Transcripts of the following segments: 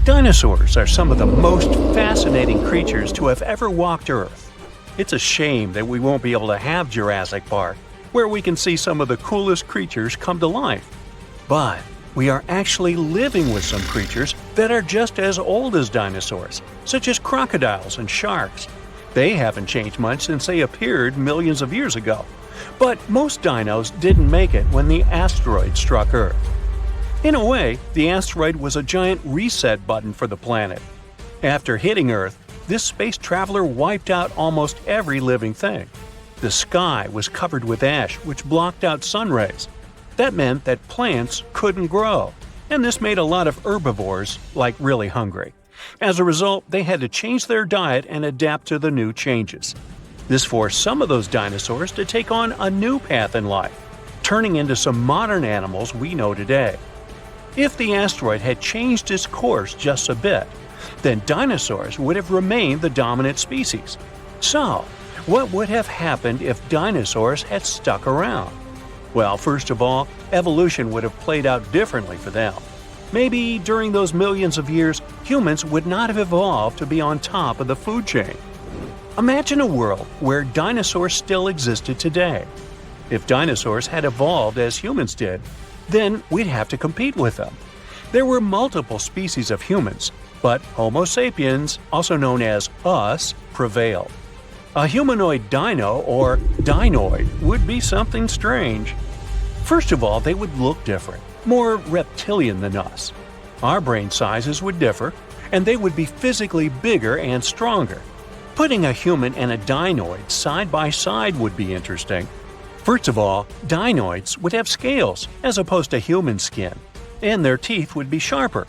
Dinosaurs are some of the most fascinating creatures to have ever walked Earth. It's a shame that we won't be able to have Jurassic Park, where we can see some of the coolest creatures come to life. But we are actually living with some creatures that are just as old as dinosaurs, such as crocodiles and sharks. They haven't changed much since they appeared millions of years ago. But most dinos didn't make it when the asteroid struck Earth. In a way, the asteroid was a giant reset button for the planet. After hitting Earth, this space traveler wiped out almost every living thing. The sky was covered with ash, which blocked out sun rays. That meant that plants couldn't grow, and this made a lot of herbivores, really hungry. As a result, they had to change their diet and adapt to the new changes. This forced some of those dinosaurs to take on a new path in life, turning into some modern animals we know today. If the asteroid had changed its course just a bit, then dinosaurs would have remained the dominant species. So, what would have happened if dinosaurs had stuck around? Well, first of all, evolution would have played out differently for them. Maybe during those millions of years, humans would not have evolved to be on top of the food chain. Imagine a world where dinosaurs still existed today. If dinosaurs had evolved as humans did, then we'd have to compete with them. There were multiple species of humans, but Homo sapiens, also known as us, prevailed. A humanoid dino, or dinoid, would be something strange. First of all, they would look different, more reptilian than us. Our brain sizes would differ, and they would be physically bigger and stronger. Putting a human and a dinoid side by side would be interesting. First of all, dinoids would have scales as opposed to human skin, and their teeth would be sharper.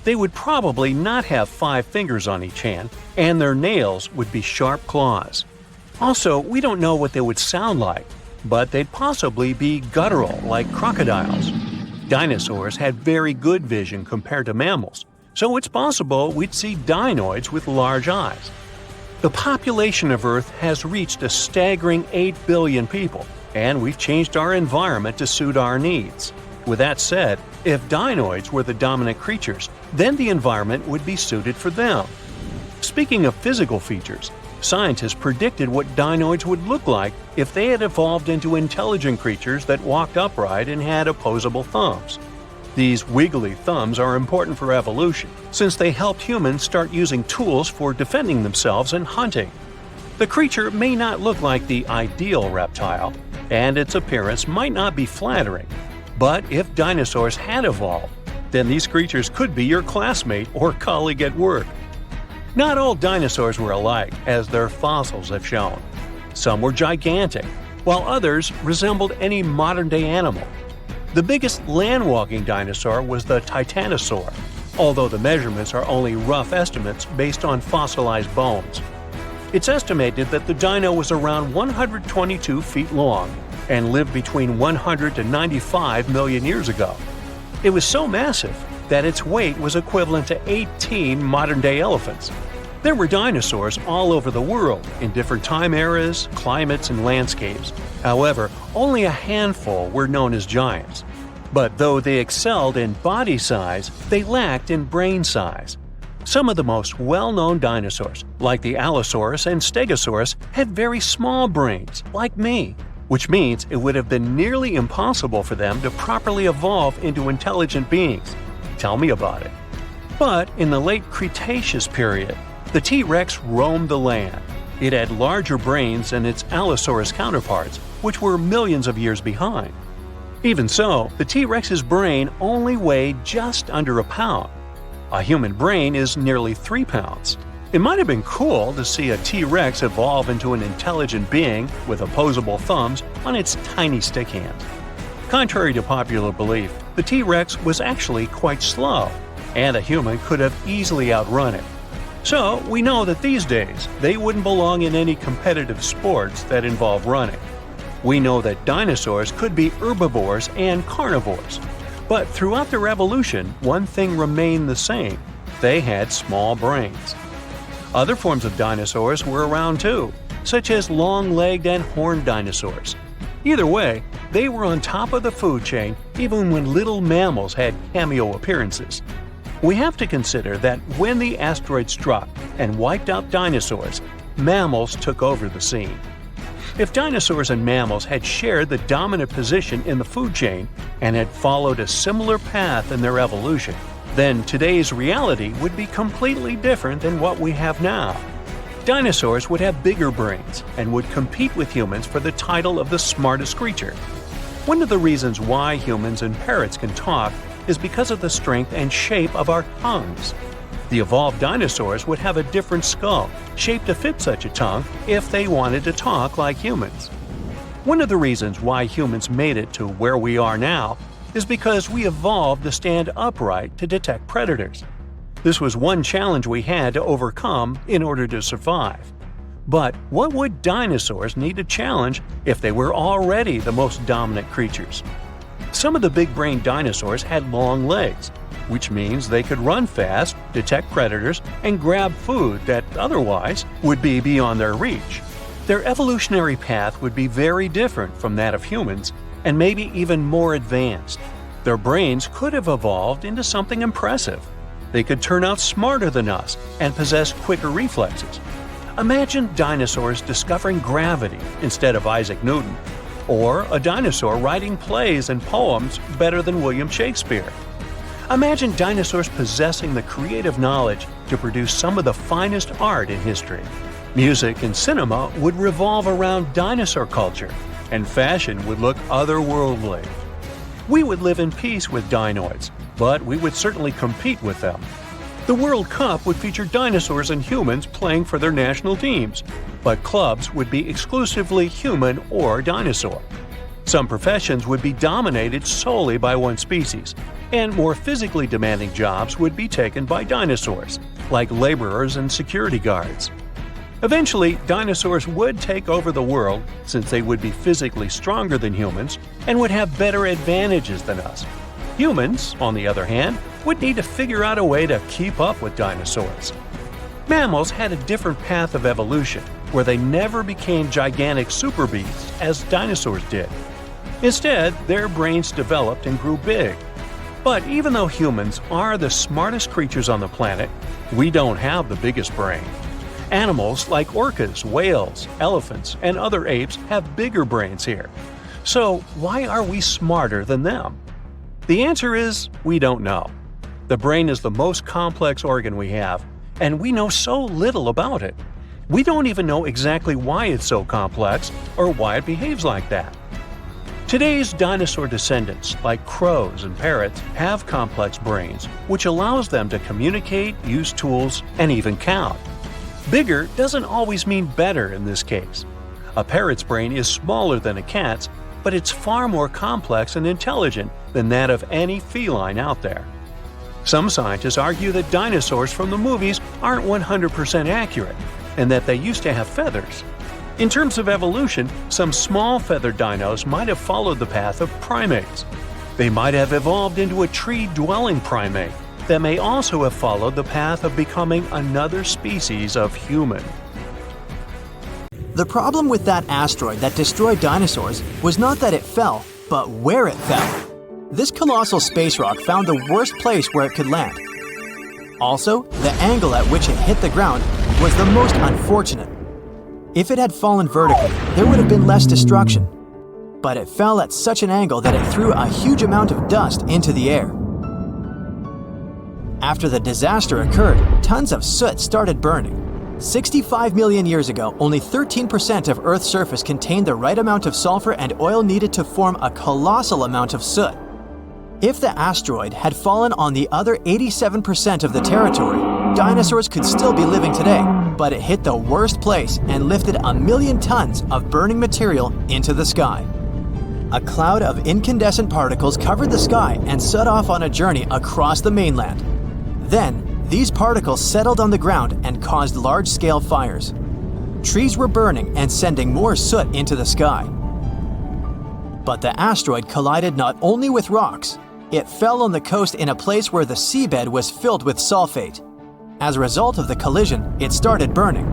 They would probably not have 5 fingers on each hand, and their nails would be sharp claws. Also, we don't know what they would sound like, but they'd possibly be guttural like crocodiles. Dinosaurs had very good vision compared to mammals, so it's possible we'd see dinoids with large eyes. The population of Earth has reached a staggering 8 billion people, and we've changed our environment to suit our needs. With that said, if dinoids were the dominant creatures, then the environment would be suited for them. Speaking of physical features, scientists predicted what dinoids would look like if they had evolved into intelligent creatures that walked upright and had opposable thumbs. These wiggly thumbs are important for evolution, since they helped humans start using tools for defending themselves and hunting. The creature may not look like the ideal reptile, and its appearance might not be flattering. But if dinosaurs had evolved, then these creatures could be your classmate or colleague at work. Not all dinosaurs were alike, as their fossils have shown. Some were gigantic, while others resembled any modern-day animal. The biggest land-walking dinosaur was the titanosaur, although the measurements are only rough estimates based on fossilized bones. It's estimated that the dino was around 122 feet long and lived between 100 to 95 million years ago. It was so massive that its weight was equivalent to 18 modern-day elephants. There were dinosaurs all over the world in different time eras, climates, and landscapes. However, only a handful were known as giants. But though they excelled in body size, they lacked in brain size. Some of the most well-known dinosaurs, like the Allosaurus and Stegosaurus, had very small brains, like me, which means it would have been nearly impossible for them to properly evolve into intelligent beings. Tell me about it. But in the late Cretaceous period, the T-Rex roamed the land. It had larger brains than its Allosaurus counterparts, which were millions of years behind. Even so, the T-Rex's brain only weighed just under a pound. A human brain is nearly 3 pounds. It might have been cool to see a T-Rex evolve into an intelligent being with opposable thumbs on its tiny stick hands. Contrary to popular belief, the T-Rex was actually quite slow, and a human could have easily outrun it. So we know that these days, they wouldn't belong in any competitive sports that involve running. We know that dinosaurs could be herbivores and carnivores. But throughout their evolution, one thing remained the same: they had small brains. Other forms of dinosaurs were around too, such as long-legged and horned dinosaurs. Either way, they were on top of the food chain even when little mammals had cameo appearances. We have to consider that when the asteroid struck and wiped out dinosaurs, mammals took over the scene. If dinosaurs and mammals had shared the dominant position in the food chain and had followed a similar path in their evolution, then today's reality would be completely different than what we have now. Dinosaurs would have bigger brains and would compete with humans for the title of the smartest creature. One of the reasons why humans and parrots can talk is because of the strength and shape of our tongues. The evolved dinosaurs would have a different skull, shaped to fit such a tongue if they wanted to talk like humans. One of the reasons why humans made it to where we are now is because we evolved to stand upright to detect predators. This was one challenge we had to overcome in order to survive. But what would dinosaurs need to challenge if they were already the most dominant creatures? Some of the big-brained dinosaurs had long legs, which means they could run fast, detect predators, and grab food that otherwise would be beyond their reach. Their evolutionary path would be very different from that of humans, and maybe even more advanced. Their brains could have evolved into something impressive. They could turn out smarter than us and possess quicker reflexes. Imagine dinosaurs discovering gravity instead of Isaac Newton, or a dinosaur writing plays and poems better than William Shakespeare. Imagine dinosaurs possessing the creative knowledge to produce some of the finest art in history. Music and cinema would revolve around dinosaur culture, and fashion would look otherworldly. We would live in peace with dinoids, but we would certainly compete with them. The World Cup would feature dinosaurs and humans playing for their national teams, but clubs would be exclusively human or dinosaur. Some professions would be dominated solely by one species, and more physically demanding jobs would be taken by dinosaurs, like laborers and security guards. Eventually, dinosaurs would take over the world since they would be physically stronger than humans and would have better advantages than us. Humans, on the other hand, would need to figure out a way to keep up with dinosaurs. Mammals had a different path of evolution, where they never became gigantic super beasts as dinosaurs did. Instead, their brains developed and grew big. But even though humans are the smartest creatures on the planet, we don't have the biggest brain. Animals like orcas, whales, elephants, and other apes have bigger brains here. So why are we smarter than them? The answer is we don't know. The brain is the most complex organ we have, and we know so little about it. We don't even know exactly why it's so complex or why it behaves like that. Today's dinosaur descendants, like crows and parrots, have complex brains, which allows them to communicate, use tools, and even count. Bigger doesn't always mean better in this case. A parrot's brain is smaller than a cat's, but it's far more complex and intelligent than that of any feline out there. Some scientists argue that dinosaurs from the movies aren't 100% accurate, and that they used to have feathers. In terms of evolution, some small feathered dinos might have followed the path of primates. They might have evolved into a tree-dwelling primate that may also have followed the path of becoming another species of human. The problem with that asteroid that destroyed dinosaurs was not that it fell, but where it fell. This colossal space rock found the worst place where it could land. Also, the angle at which it hit the ground was the most unfortunate. If it had fallen vertically, there would have been less destruction. But it fell at such an angle that it threw a huge amount of dust into the air. After the disaster occurred, tons of soot started burning. 65 million years ago, only 13% of Earth's surface contained the right amount of sulfur and oil needed to form a colossal amount of soot. If the asteroid had fallen on the other 87% of the territory, dinosaurs could still be living today, but it hit the worst place and lifted 1 million tons of burning material into the sky. A cloud of incandescent particles covered the sky and set off on a journey across the mainland. Then, these particles settled on the ground and caused large-scale fires. Trees were burning and sending more soot into the sky. But the asteroid collided not only with rocks, it fell on the coast in a place where the seabed was filled with sulfate. As a result of the collision, it started burning,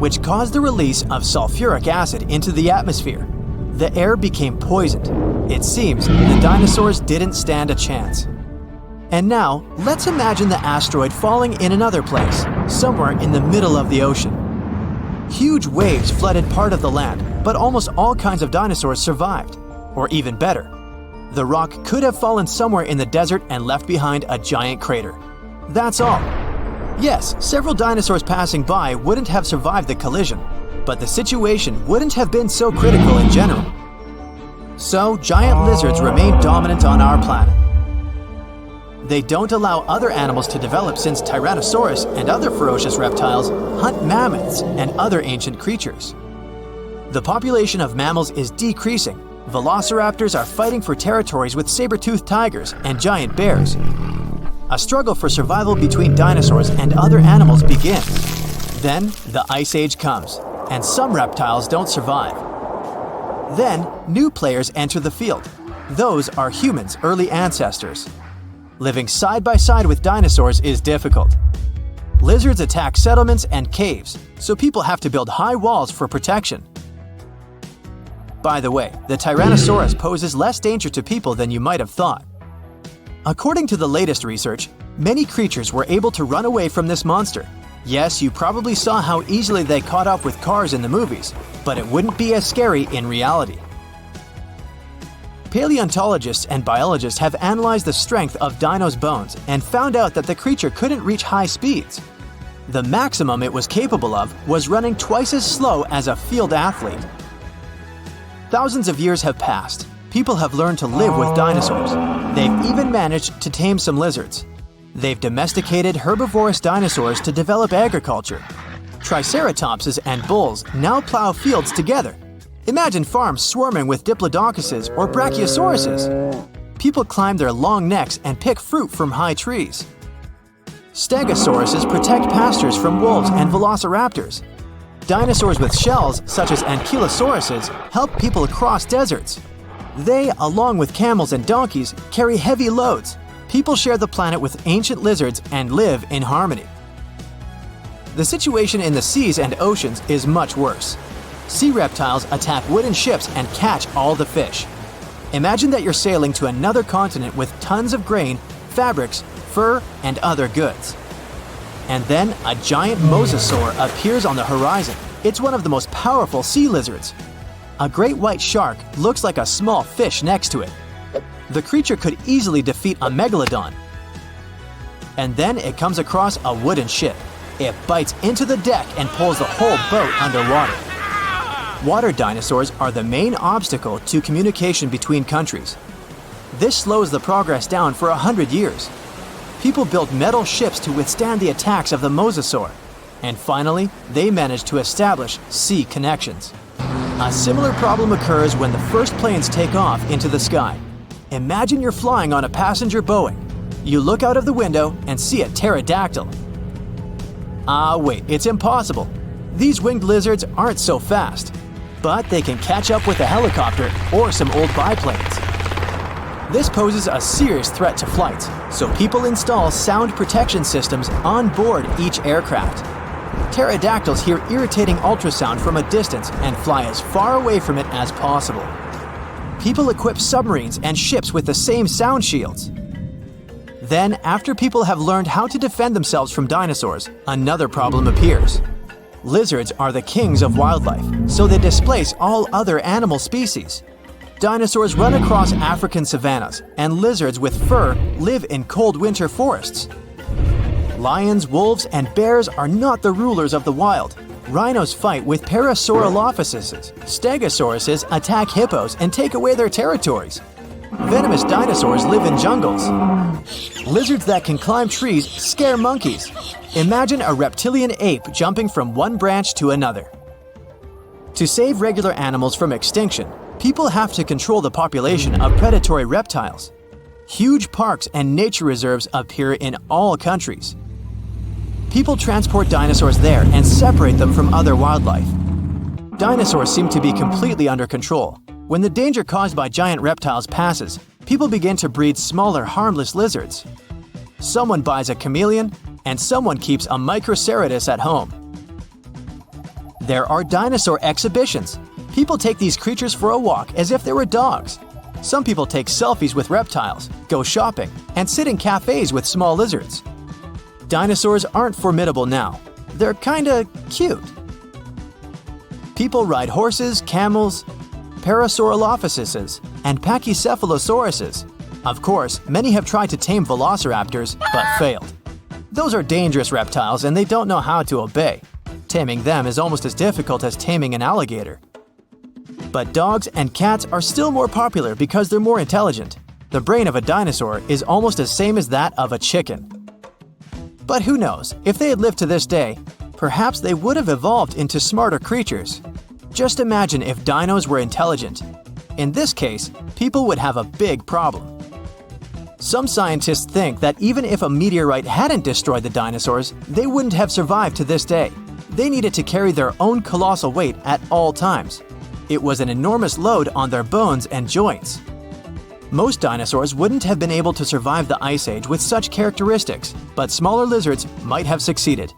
which caused the release of sulfuric acid into the atmosphere. The air became poisoned. It seems the dinosaurs didn't stand a chance. And now, let's imagine the asteroid falling in another place, somewhere in the middle of the ocean. Huge waves flooded part of the land, but almost all kinds of dinosaurs survived. Or even better, the rock could have fallen somewhere in the desert and left behind a giant crater. That's all. Yes, several dinosaurs passing by wouldn't have survived the collision, but the situation wouldn't have been so critical in general. So, giant lizards remain dominant on our planet. They don't allow other animals to develop since Tyrannosaurus and other ferocious reptiles hunt mammoths and other ancient creatures. The population of mammals is decreasing. Velociraptors are fighting for territories with saber-toothed tigers and giant bears. A struggle for survival between dinosaurs and other animals begins. Then, the Ice Age comes, and some reptiles don't survive. Then, new players enter the field. Those are humans' early ancestors. Living side by side with dinosaurs is difficult. Lizards attack settlements and caves, so people have to build high walls for protection. By the way, the Tyrannosaurus poses less danger to people than you might have thought. According to the latest research, many creatures were able to run away from this monster. Yes, you probably saw how easily they caught up with cars in the movies, but it wouldn't be as scary in reality. Paleontologists and biologists have analyzed the strength of dino's bones and found out that the creature couldn't reach high speeds. The maximum it was capable of was running twice as slow as a field athlete. Thousands of years have passed. People have learned to live with dinosaurs. They've even managed to tame some lizards. They've domesticated herbivorous dinosaurs to develop agriculture. Triceratopses and bulls now plow fields together. Imagine farms swarming with diplodocuses or brachiosauruses. People climb their long necks and pick fruit from high trees. Stegosauruses protect pastures from wolves and velociraptors. Dinosaurs with shells, such as ankylosauruses, help people cross deserts. They, along with camels and donkeys, carry heavy loads. People share the planet with ancient lizards and live in harmony. The situation in the seas and oceans is much worse. Sea reptiles attack wooden ships and catch all the fish. Imagine that you're sailing to another continent with tons of grain, fabrics, fur, and other goods. And then a giant mosasaur appears on the horizon. It's one of the most powerful sea lizards. A great white shark looks like a small fish next to it. The creature could easily defeat a megalodon. And then it comes across a wooden ship. It bites into the deck and pulls the whole boat underwater. Water dinosaurs are the main obstacle to communication between countries. This slows the progress down for 100 years. People built metal ships to withstand the attacks of the mosasaur. And finally, they managed to establish sea connections. A similar problem occurs when the first planes take off into the sky. Imagine you're flying on a passenger Boeing. You look out of the window and see a pterodactyl. Wait, it's impossible. These winged lizards aren't so fast, but they can catch up with a helicopter or some old biplanes. This poses a serious threat to flights, so people install sound protection systems on board each aircraft. Pterodactyls hear irritating ultrasound from a distance and fly as far away from it as possible. People equip submarines and ships with the same sound shields. Then, after people have learned how to defend themselves from dinosaurs, another problem appears. Lizards are the kings of wildlife, so they displace all other animal species. Dinosaurs run across African savannas, and lizards with fur live in cold winter forests. Lions, wolves, and bears are not the rulers of the wild. Rhinos fight with Parasaurolophuses. Stegosauruses attack hippos and take away their territories. Venomous dinosaurs live in jungles. Lizards that can climb trees scare monkeys. Imagine a reptilian ape jumping from one branch to another. To save regular animals from extinction, people have to control the population of predatory reptiles. Huge parks and nature reserves appear in all countries. People transport dinosaurs there and separate them from other wildlife. Dinosaurs seem to be completely under control. When the danger caused by giant reptiles passes, people begin to breed smaller, harmless lizards. Someone buys a chameleon, and someone keeps a Microceratus at home. There are dinosaur exhibitions. People take these creatures for a walk as if they were dogs. Some people take selfies with reptiles, go shopping, and sit in cafes with small lizards. Dinosaurs aren't formidable now. They're kinda cute. People ride horses, camels, Parasaurolophuses, and Pachycephalosauruses. Of course, many have tried to tame velociraptors, but failed. Those are dangerous reptiles and they don't know how to obey. Taming them is almost as difficult as taming an alligator. But dogs and cats are still more popular because they're more intelligent. The brain of a dinosaur is almost the same as that of a chicken. But who knows, if they had lived to this day, perhaps they would have evolved into smarter creatures. Just imagine if dinos were intelligent. In this case, people would have a big problem. Some scientists think that even if a meteorite hadn't destroyed the dinosaurs, they wouldn't have survived to this day. They needed to carry their own colossal weight at all times. It was an enormous load on their bones and joints. Most dinosaurs wouldn't have been able to survive the Ice Age with such characteristics, but smaller lizards might have succeeded.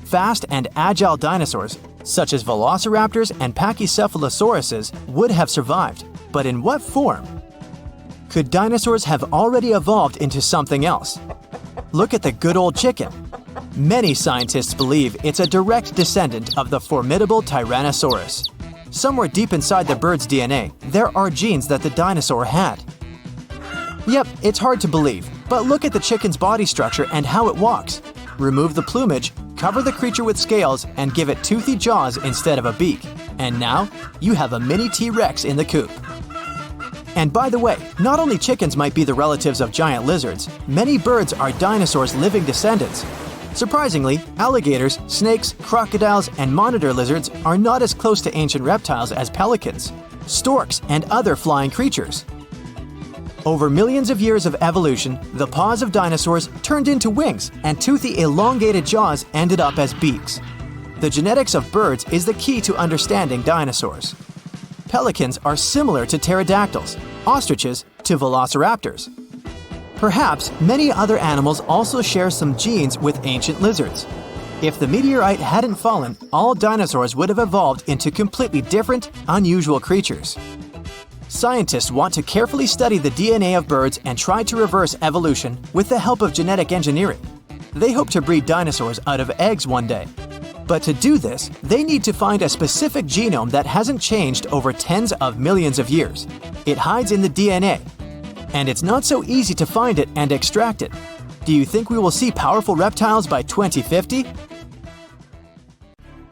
Fast and agile dinosaurs, such as velociraptors and Pachycephalosauruses, would have survived, but in what form? Could dinosaurs have already evolved into something else? Look at the good old chicken. Many scientists believe it's a direct descendant of the formidable Tyrannosaurus. Somewhere deep inside the bird's DNA, there are genes that the dinosaur had. Yep, it's hard to believe, but look at the chicken's body structure and how it walks. Remove the plumage, cover the creature with scales, and give it toothy jaws instead of a beak. And now, you have a mini T-Rex in the coop. And by the way, not only chickens might be the relatives of giant lizards, many birds are dinosaurs' living descendants. Surprisingly, alligators, snakes, crocodiles, and monitor lizards are not as close to ancient reptiles as pelicans, storks, and other flying creatures. Over millions of years of evolution, the paws of dinosaurs turned into wings, and toothy elongated jaws ended up as beaks. The genetics of birds is the key to understanding dinosaurs. Pelicans are similar to pterodactyls, ostriches to velociraptors. Perhaps many other animals also share some genes with ancient lizards. If the meteorite hadn't fallen, all dinosaurs would have evolved into completely different, unusual creatures. Scientists want to carefully study the DNA of birds and try to reverse evolution with the help of genetic engineering. They hope to breed dinosaurs out of eggs one day. But to do this, they need to find a specific genome that hasn't changed over tens of millions of years. It hides in the DNA. And it's not so easy to find it and extract it. Do you think we will see powerful reptiles by 2050?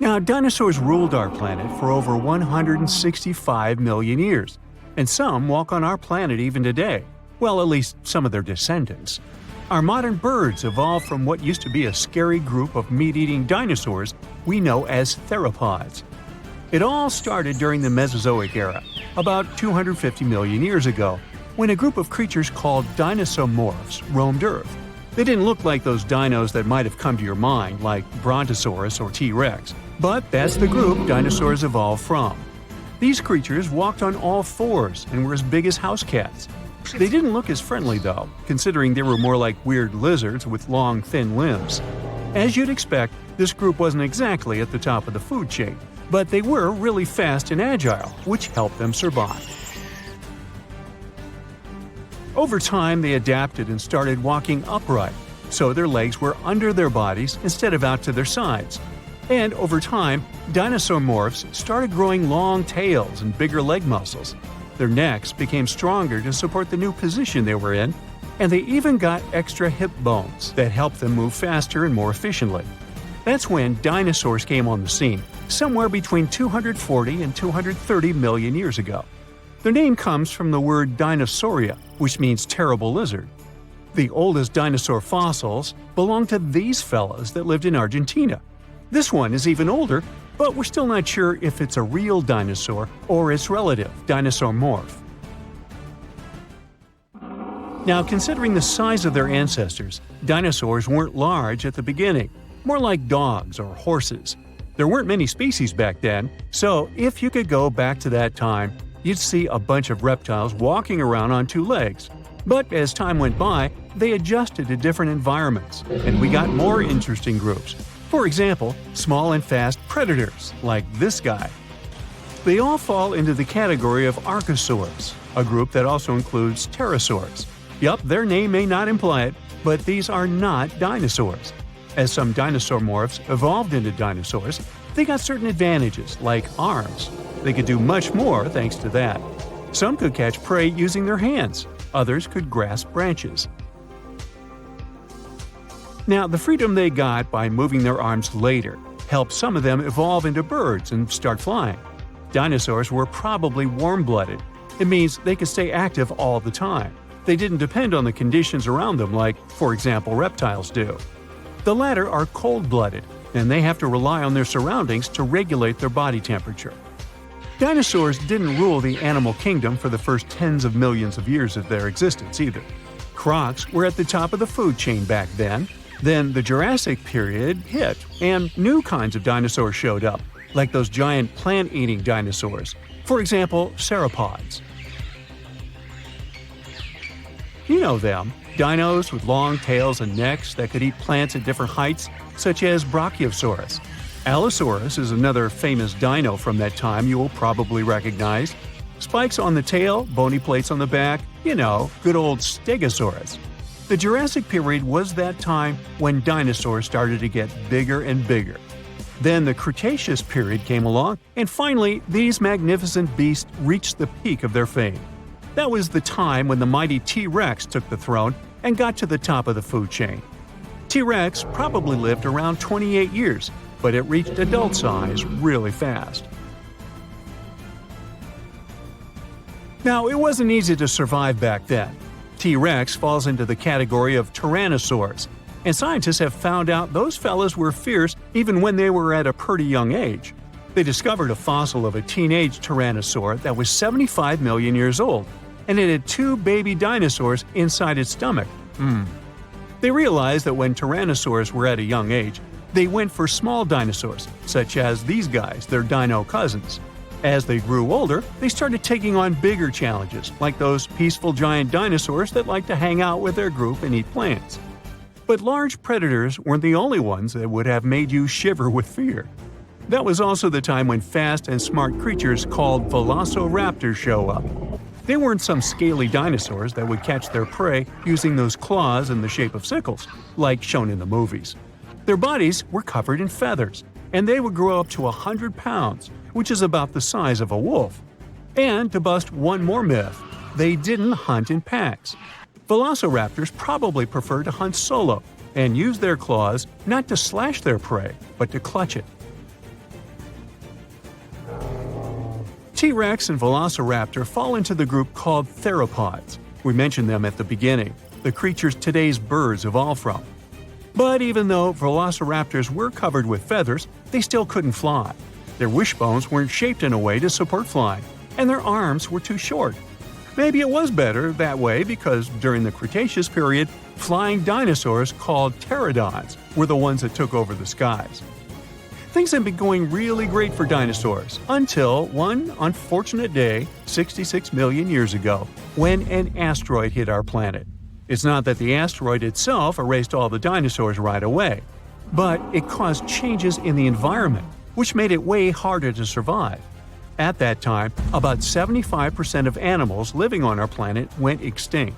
Now, dinosaurs ruled our planet for over 165 million years, and some walk on our planet even today. Well, at least some of their descendants. Our modern birds evolved from what used to be a scary group of meat-eating dinosaurs we know as theropods. It all started during the Mesozoic era, about 250 million years ago, when a group of creatures called dinosaurs roamed Earth. They didn't look like those dinos that might have come to your mind, like Brontosaurus or T-Rex, but that's the group dinosaurs evolved from. These creatures walked on all fours and were as big as house cats. They didn't look as friendly though, considering they were more like weird lizards with long, thin limbs. As you'd expect, this group wasn't exactly at the top of the food chain, but they were really fast and agile, which helped them survive. Over time, they adapted and started walking upright, so their legs were under their bodies instead of out to their sides. And over time, dinosaurs started growing long tails and bigger leg muscles. Their necks became stronger to support the new position they were in, and they even got extra hip bones that helped them move faster and more efficiently. That's when dinosaurs came on the scene, somewhere between 240 and 230 million years ago. Their name comes from the word dinosauria, which means terrible lizard. The oldest dinosaur fossils belong to these fellas that lived in Argentina. This one is even older, but we're still not sure if it's a real dinosaur or its relative, Dinosaurmorph. Now, considering the size of their ancestors, dinosaurs weren't large at the beginning, more like dogs or horses. There weren't many species back then, so if you could go back to that time, you'd see a bunch of reptiles walking around on two legs. But as time went by, they adjusted to different environments, and we got more interesting groups. For example, small and fast predators, like this guy. They all fall into the category of archosaurs, a group that also includes pterosaurs. Yup, their name may not imply it, but these are not dinosaurs. As some dinosaur morphs evolved into dinosaurs, they got certain advantages, like arms. They could do much more thanks to that. Some could catch prey using their hands, others could grasp branches. Now, the freedom they got by moving their arms later helped some of them evolve into birds and start flying. Dinosaurs were probably warm-blooded. It means they could stay active all the time. They didn't depend on the conditions around them like, for example, reptiles do. The latter are cold-blooded, and they have to rely on their surroundings to regulate their body temperature. Dinosaurs didn't rule the animal kingdom for the first tens of millions of years of their existence either. Crocs were at the top of the food chain back then. Then the Jurassic period hit, and new kinds of dinosaurs showed up, like those giant plant-eating dinosaurs, for example, sauropods. You know them, dinos with long tails and necks that could eat plants at different heights, such as Brachiosaurus. Allosaurus is another famous dino from that time you will probably recognize. Spikes on the tail, bony plates on the back, good old Stegosaurus. The Jurassic period was that time when dinosaurs started to get bigger and bigger. Then the Cretaceous period came along, and finally these magnificent beasts reached the peak of their fame. That was the time when the mighty T-Rex took the throne and got to the top of the food chain. T-Rex probably lived around 28 years, but it reached adult size really fast. Now, it wasn't easy to survive back then. T-Rex falls into the category of tyrannosaurs, and scientists have found out those fellas were fierce even when they were at a pretty young age. They discovered a fossil of a teenage tyrannosaur that was 75 million years old, and it had 2 baby dinosaurs inside its stomach. They realized that when tyrannosaurs were at a young age, they went for small dinosaurs, such as these guys, their dino cousins. As they grew older, they started taking on bigger challenges, like those peaceful giant dinosaurs that like to hang out with their group and eat plants. But large predators weren't the only ones that would have made you shiver with fear. That was also the time when fast and smart creatures called velociraptors show up. They weren't some scaly dinosaurs that would catch their prey using those claws in the shape of sickles, like shown in the movies. Their bodies were covered in feathers, and they would grow up to 100 pounds, which is about the size of a wolf. And to bust one more myth, they didn't hunt in packs. Velociraptors probably preferred to hunt solo and use their claws not to slash their prey, but to clutch it. T-Rex and Velociraptor fall into the group called theropods. We mentioned them at the beginning, the creatures today's birds evolved from. But even though velociraptors were covered with feathers, they still couldn't fly. Their wishbones weren't shaped in a way to support flying, and their arms were too short. Maybe it was better that way because during the Cretaceous period, flying dinosaurs called pterodons were the ones that took over the skies. Things had been going really great for dinosaurs until one unfortunate day 66 million years ago when an asteroid hit our planet. It's not that the asteroid itself erased all the dinosaurs right away, but it caused changes in the environment, which made it way harder to survive. At that time, about 75% of animals living on our planet went extinct.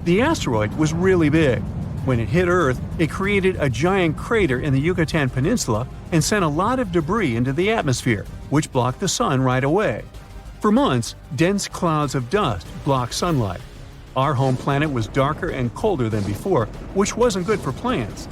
The asteroid was really big. When it hit Earth, it created a giant crater in the Yucatan Peninsula and sent a lot of debris into the atmosphere, which blocked the sun right away. For months, dense clouds of dust blocked sunlight. Our home planet was darker and colder than before, which wasn't good for plants.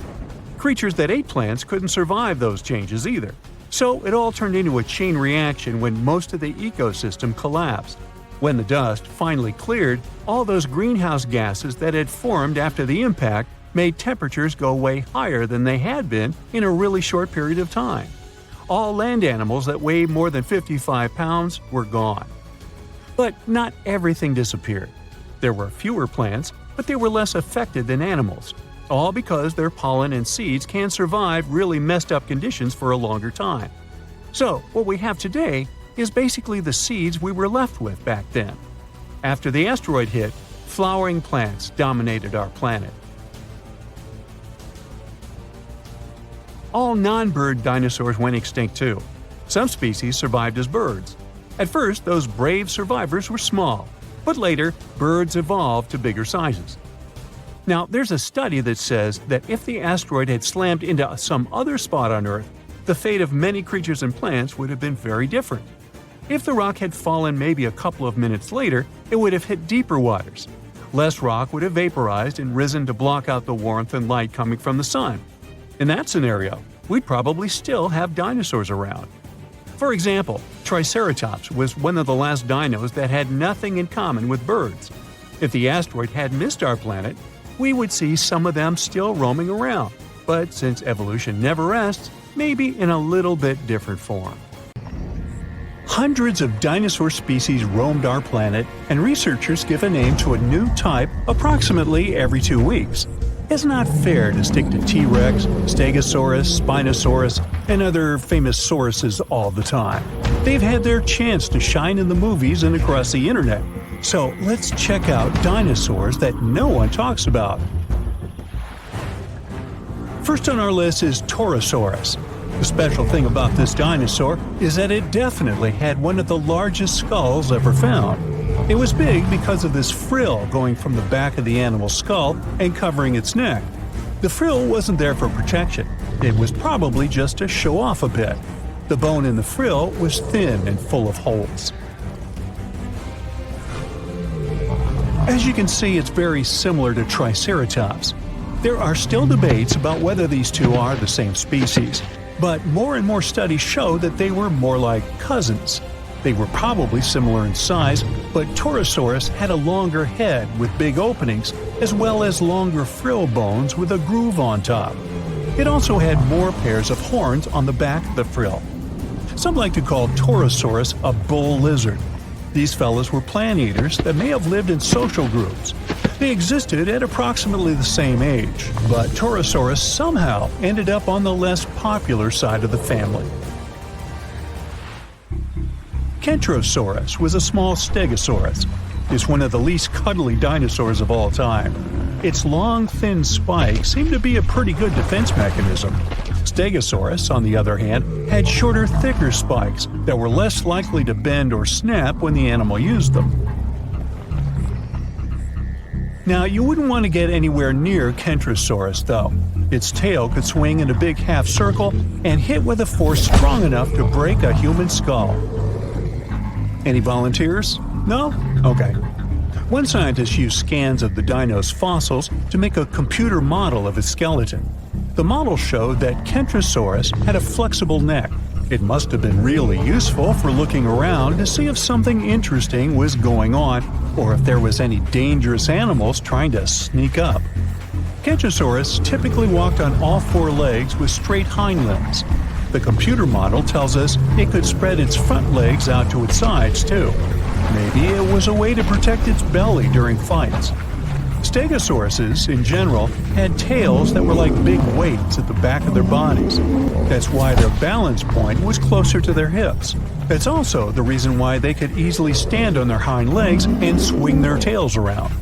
Creatures that ate plants couldn't survive those changes either. So it all turned into a chain reaction when most of the ecosystem collapsed. When the dust finally cleared, all those greenhouse gases that had formed after the impact made temperatures go way higher than they had been in a really short period of time. All land animals that weighed more than 55 pounds were gone. But not everything disappeared. There were fewer plants, but they were less affected than animals, all because their pollen and seeds can survive really messed up conditions for a longer time. So, what we have today is basically the seeds we were left with back then. After the asteroid hit, flowering plants dominated our planet. All non-bird dinosaurs went extinct too. Some species survived as birds. At first, those brave survivors were small, but later, birds evolved to bigger sizes. Now, there's a study that says that if the asteroid had slammed into some other spot on Earth, the fate of many creatures and plants would have been very different. If the rock had fallen maybe a couple of minutes later, it would have hit deeper waters. Less rock would have vaporized and risen to block out the warmth and light coming from the sun. In that scenario, we'd probably still have dinosaurs around. For example, Triceratops was one of the last dinos that had nothing in common with birds. If the asteroid had missed our planet, we would see some of them still roaming around, but since evolution never rests, maybe in a little bit different form. Hundreds of dinosaur species roamed our planet, and researchers give a name to a new type approximately every 2 weeks. It's not fair to stick to T-Rex, Stegosaurus, Spinosaurus, and other famous sauruses all the time. They've had their chance to shine in the movies and across the internet. So let's check out dinosaurs that no one talks about. First on our list is Torosaurus. The special thing about this dinosaur is that it definitely had one of the largest skulls ever found. It was big because of this frill going from the back of the animal's skull and covering its neck. The frill wasn't there for protection. It was probably just to show off a bit. The bone in the frill was thin and full of holes. As you can see, it's very similar to Triceratops. There are still debates about whether these two are the same species, but more and more studies show that they were more like cousins. They were probably similar in size, but Torosaurus had a longer head with big openings, as well as longer frill bones with a groove on top. It also had more pairs of horns on the back of the frill. Some like to call Torosaurus a bull lizard. These fellows were plant eaters that may have lived in social groups. They existed at approximately the same age, but Torosaurus somehow ended up on the less popular side of the family. Kentrosaurus was a small stegosaurus. It's one of the least cuddly dinosaurs of all time. Its long, thin spikes seem to be a pretty good defense mechanism. Stegosaurus, on the other hand, had shorter, thicker spikes that were less likely to bend or snap when the animal used them. Now, you wouldn't want to get anywhere near Kentrosaurus, though. Its tail could swing in a big half circle and hit with a force strong enough to break a human skull. Any volunteers? No? Okay. One scientist used scans of the dino's fossils to make a computer model of its skeleton. The model showed that Kentrosaurus had a flexible neck. It must have been really useful for looking around to see if something interesting was going on or if there was any dangerous animals trying to sneak up. Kentrosaurus typically walked on all four legs with straight hind limbs. The computer model tells us it could spread its front legs out to its sides too. Maybe it was a way to protect its belly during fights. Stegosauruses, in general, had tails that were like big weights at the back of their bodies. That's why their balance point was closer to their hips. That's also the reason why they could easily stand on their hind legs and swing their tails around.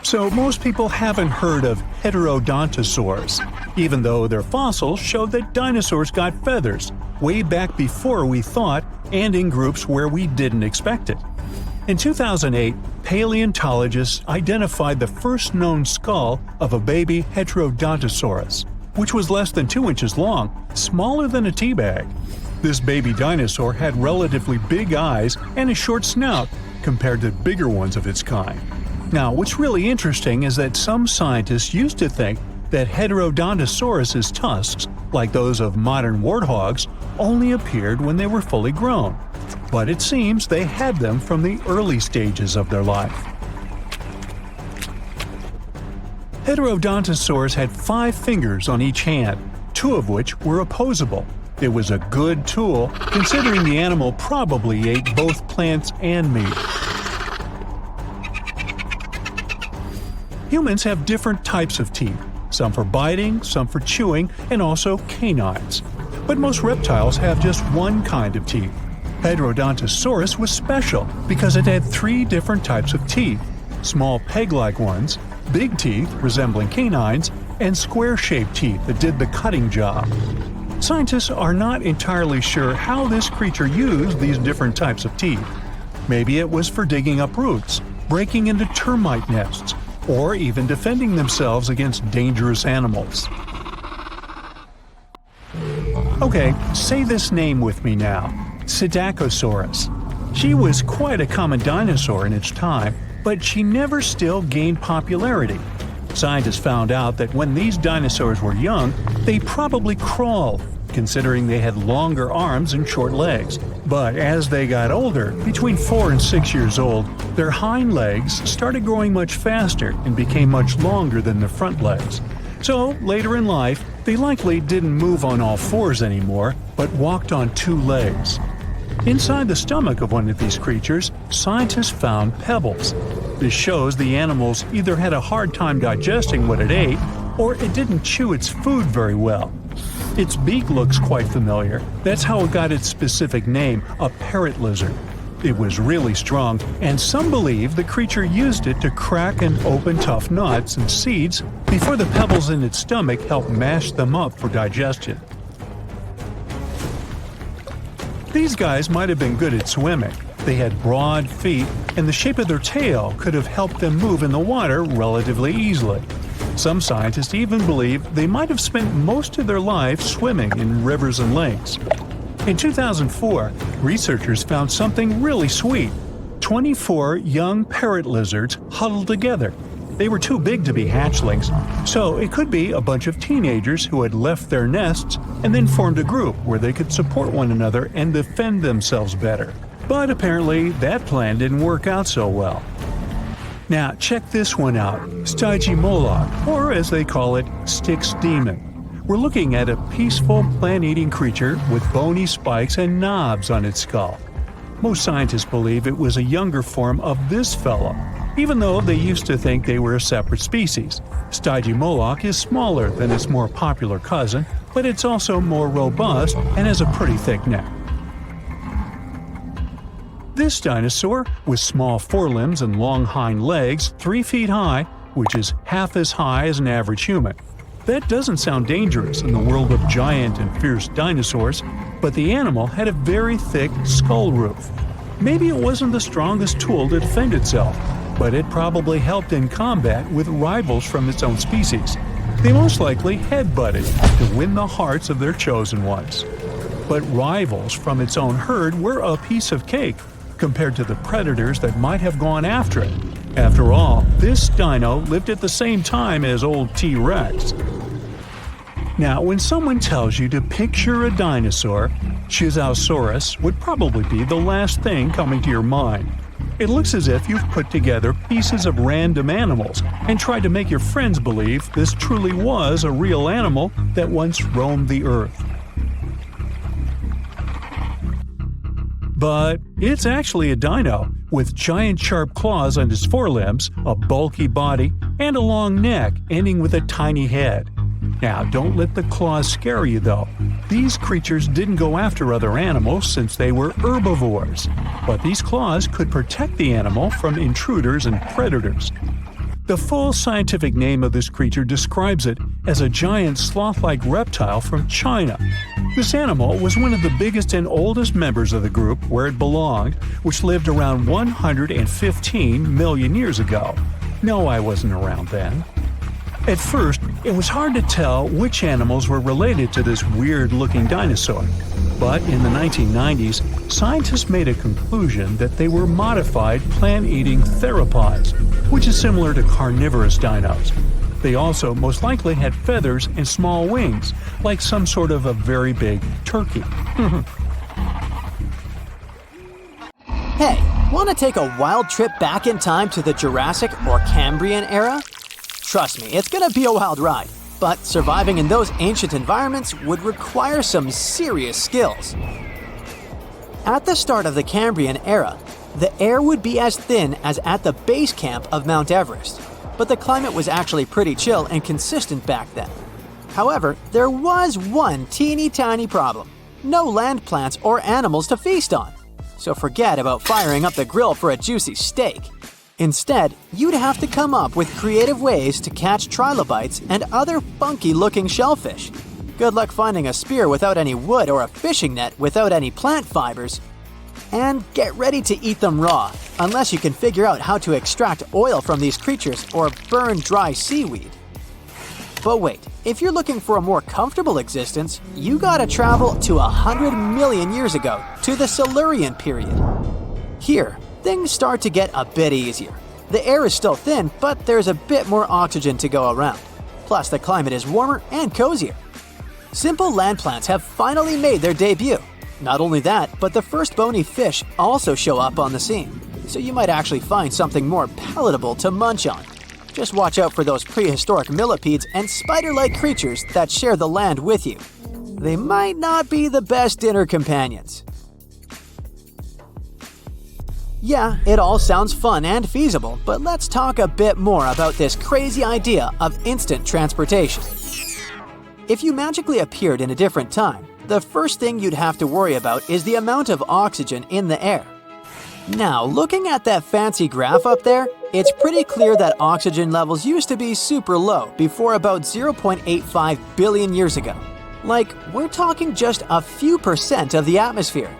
So most people haven't heard of heterodontosaurs, even though their fossils show that dinosaurs got feathers way back before we thought and in groups where we didn't expect it. In 2008, paleontologists identified the first known skull of a baby Heterodontosaurus, which was less than 2 inches long, smaller than a tea bag. This baby dinosaur had relatively big eyes and a short snout compared to bigger ones of its kind. Now, what's really interesting is that some scientists used to think that Heterodontosaurus's tusks, like those of modern warthogs, only appeared when they were fully grown. But it seems they had them from the early stages of their life. Heterodontosaurs had 5 fingers on each hand, 2 of which were opposable. It was a good tool, considering the animal probably ate both plants and meat. Humans have different types of teeth, some for biting, some for chewing, and also canines. But most reptiles have just one kind of teeth. Heterodontosaurus was special because it had 3 different types of teeth: small peg-like ones, big teeth resembling canines, and square-shaped teeth that did the cutting job. Scientists are not entirely sure how this creature used these different types of teeth. Maybe it was for digging up roots, breaking into termite nests, or even defending themselves against dangerous animals. Okay, say this name with me now: Psittacosaurus. She was quite a common dinosaur in its time, but she never still gained popularity. Scientists found out that when these dinosaurs were young, they probably crawled, considering they had longer arms and short legs. But as they got older, between 4 and 6 years old, their hind legs started growing much faster and became much longer than their front legs. So later in life, they likely didn't move on all fours anymore, but walked on 2 legs. Inside the stomach of one of these creatures, scientists found pebbles. This shows the animals either had a hard time digesting what it ate, or it didn't chew its food very well. Its beak looks quite familiar. That's how it got its specific name, a parrot lizard. It was really strong, and some believe the creature used it to crack and open tough nuts and seeds before the pebbles in its stomach helped mash them up for digestion. These guys might have been good at swimming. They had broad feet, and the shape of their tail could have helped them move in the water relatively easily. Some scientists even believe they might have spent most of their life swimming in rivers and lakes. In 2004, researchers found something really sweet: 24 young parrot lizards huddled together. They were too big to be hatchlings, so it could be a bunch of teenagers who had left their nests and then formed a group where they could support one another and defend themselves better. But apparently, that plan didn't work out so well. Now, check this one out: Stygimoloch, or as they call it, Styx demon. We're looking at a peaceful plant-eating creature with bony spikes and knobs on its skull. Most scientists believe it was a younger form of this fellow, even though they used to think they were a separate species. Stygimoloch is smaller than its more popular cousin, but it's also more robust and has a pretty thick neck. This dinosaur, with small forelimbs and long hind legs 3 feet high, which is half as high as an average human. That doesn't sound dangerous in the world of giant and fierce dinosaurs, but the animal had a very thick skull roof. Maybe it wasn't the strongest tool to defend itself, but it probably helped in combat with rivals from its own species. They most likely headbutted to win the hearts of their chosen ones. But rivals from its own herd were a piece of cake compared to the predators that might have gone after it. After all, this dino lived at the same time as old T-Rex. Now, when someone tells you to picture a dinosaur, Chisaosaurus would probably be the last thing coming to your mind. It looks as if you've put together pieces of random animals and tried to make your friends believe this truly was a real animal that once roamed the earth. But it's actually a dino, with giant sharp claws on its forelimbs, a bulky body, and a long neck ending with a tiny head. Now, don't let the claws scare you though. These creatures didn't go after other animals since they were herbivores, but these claws could protect the animal from intruders and predators. The full scientific name of this creature describes it as a giant sloth-like reptile from China. This animal was one of the biggest and oldest members of the group where it belonged, which lived around 115 million years ago. No, I wasn't around then. At first, it was hard to tell which animals were related to this weird-looking dinosaur. But in the 1990s, scientists made a conclusion that they were modified plant-eating theropods, which is similar to carnivorous dinos. They also most likely had feathers and small wings, like some sort of a very big turkey. Hey, want to take a wild trip back in time to the Jurassic or Cambrian era? Trust me, it's gonna be a wild ride, but surviving in those ancient environments would require some serious skills. At the start of the Cambrian era, the air would be as thin as at the base camp of Mount Everest, but the climate was actually pretty chill and consistent back then. However, there was one teeny tiny problem: no land plants or animals to feast on. So forget about firing up the grill for a juicy steak. Instead, you'd have to come up with creative ways to catch trilobites and other funky-looking shellfish. Good luck finding a spear without any wood or a fishing net without any plant fibers. And get ready to eat them raw, unless you can figure out how to extract oil from these creatures or burn dry seaweed. But wait, if you're looking for a more comfortable existence, you gotta travel to 100 million years ago, to the Silurian period. Here, things start to get a bit easier. The air is still thin, but there's a bit more oxygen to go around. Plus, the climate is warmer and cozier. Simple land plants have finally made their debut. Not only that, but the first bony fish also show up on the scene, so you might actually find something more palatable to munch on. Just watch out for those prehistoric millipedes and spider-like creatures that share the land with you. They might not be the best dinner companions. Yeah, it all sounds fun and feasible, but let's talk a bit more about this crazy idea of instant transportation. If you magically appeared in a different time, the first thing you'd have to worry about is the amount of oxygen in the air. Now, looking at that fancy graph up there, it's pretty clear that oxygen levels used to be super low before about 0.85 billion years ago. Like, we're talking just a few % of the atmosphere.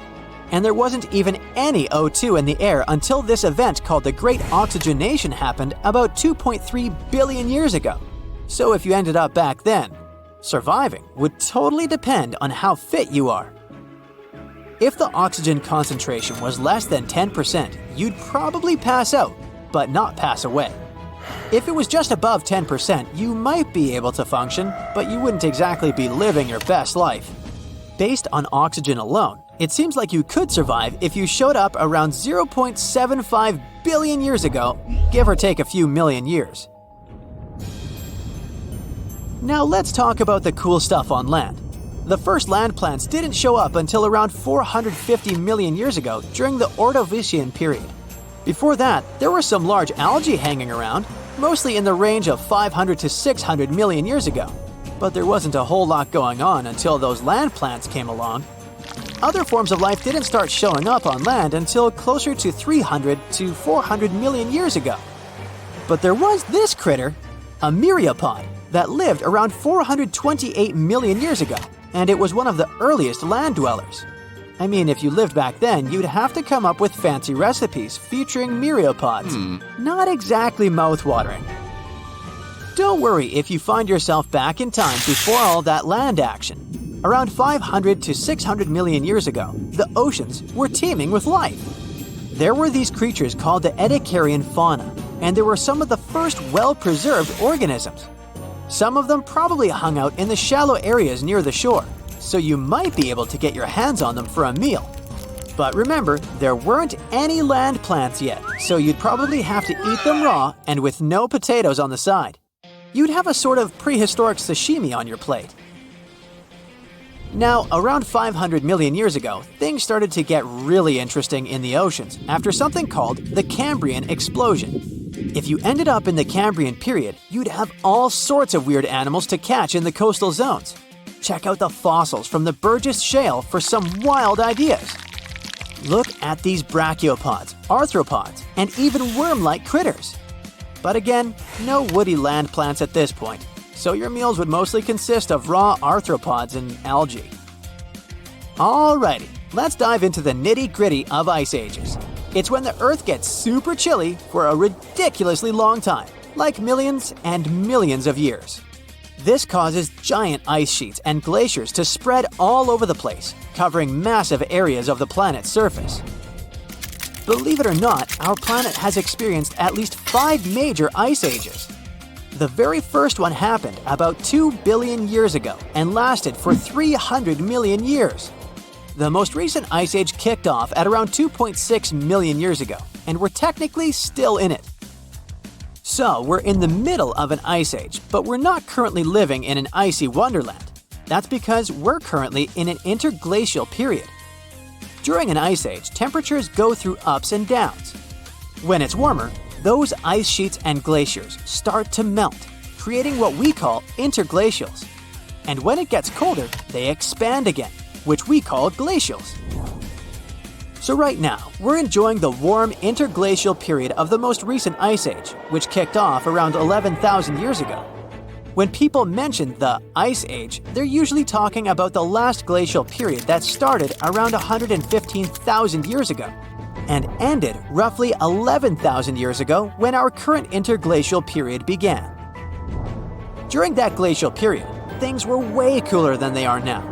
And there wasn't even any O2 in the air until this event called the Great Oxygenation happened about 2.3 billion years ago. So if you ended up back then, surviving would totally depend on how fit you are. If the oxygen concentration was less than 10%, you'd probably pass out, but not pass away. If it was just above 10%, you might be able to function, but you wouldn't exactly be living your best life. Based on oxygen alone, it seems like you could survive if you showed up around 0.75 billion years ago, give or take a few million years. Now let's talk about the cool stuff on land. The first land plants didn't show up until around 450 million years ago during the Ordovician period. Before that, there were some large algae hanging around, mostly in the range of 500 to 600 million years ago. But there wasn't a whole lot going on until those land plants came along. Other forms of life didn't start showing up on land until closer to 300 to 400 million years ago. But there was this critter, a myriapod, that lived around 428 million years ago, and it was one of the earliest land dwellers. I mean, if you lived back then, you'd have to come up with fancy recipes featuring myriapods. Not exactly mouth-watering. Don't worry if you find yourself back in time before all that land action. Around 500 to 600 million years ago, the oceans were teeming with life. There were these creatures called the Ediacaran fauna, and they were some of the first well-preserved organisms. Some of them probably hung out in the shallow areas near the shore, so you might be able to get your hands on them for a meal. But remember, there weren't any land plants yet, so you'd probably have to eat them raw and with no potatoes on the side. You'd have a sort of prehistoric sashimi on your plate. Now, around 500 million years ago, things started to get really interesting in the oceans after something called the Cambrian explosion. If you ended up in the Cambrian period, you'd have all sorts of weird animals to catch in the coastal zones. Check out the fossils from the Burgess Shale for some wild ideas. Look at these brachiopods, arthropods, and even worm-like critters. But again, no woody land plants at this point, so your meals would mostly consist of raw arthropods and algae. Alrighty, let's dive into the nitty-gritty of ice ages. It's when the Earth gets super chilly for a ridiculously long time, like millions and millions of years. This causes giant ice sheets and glaciers to spread all over the place, covering massive areas of the planet's surface. Believe it or not, our planet has experienced at least 5 major ice ages. The very first one happened about 2 billion years ago and lasted for 300 million years. The most recent ice age kicked off at around 2.6 million years ago, and we're technically still in it. So, we're in the middle of an ice age, but we're not currently living in an icy wonderland. That's because we're currently in an interglacial period. During an ice age, temperatures go through ups and downs. When it's warmer, those ice sheets and glaciers start to melt, creating what we call interglacials. And when it gets colder, they expand again, which we call glacials. So right now, we're enjoying the warm interglacial period of the most recent ice age, which kicked off around 11,000 years ago. When people mention the Ice Age, they're usually talking about the last glacial period that started around 115,000 years ago and ended roughly 11,000 years ago when our current interglacial period began. During that glacial period, things were way cooler than they are now.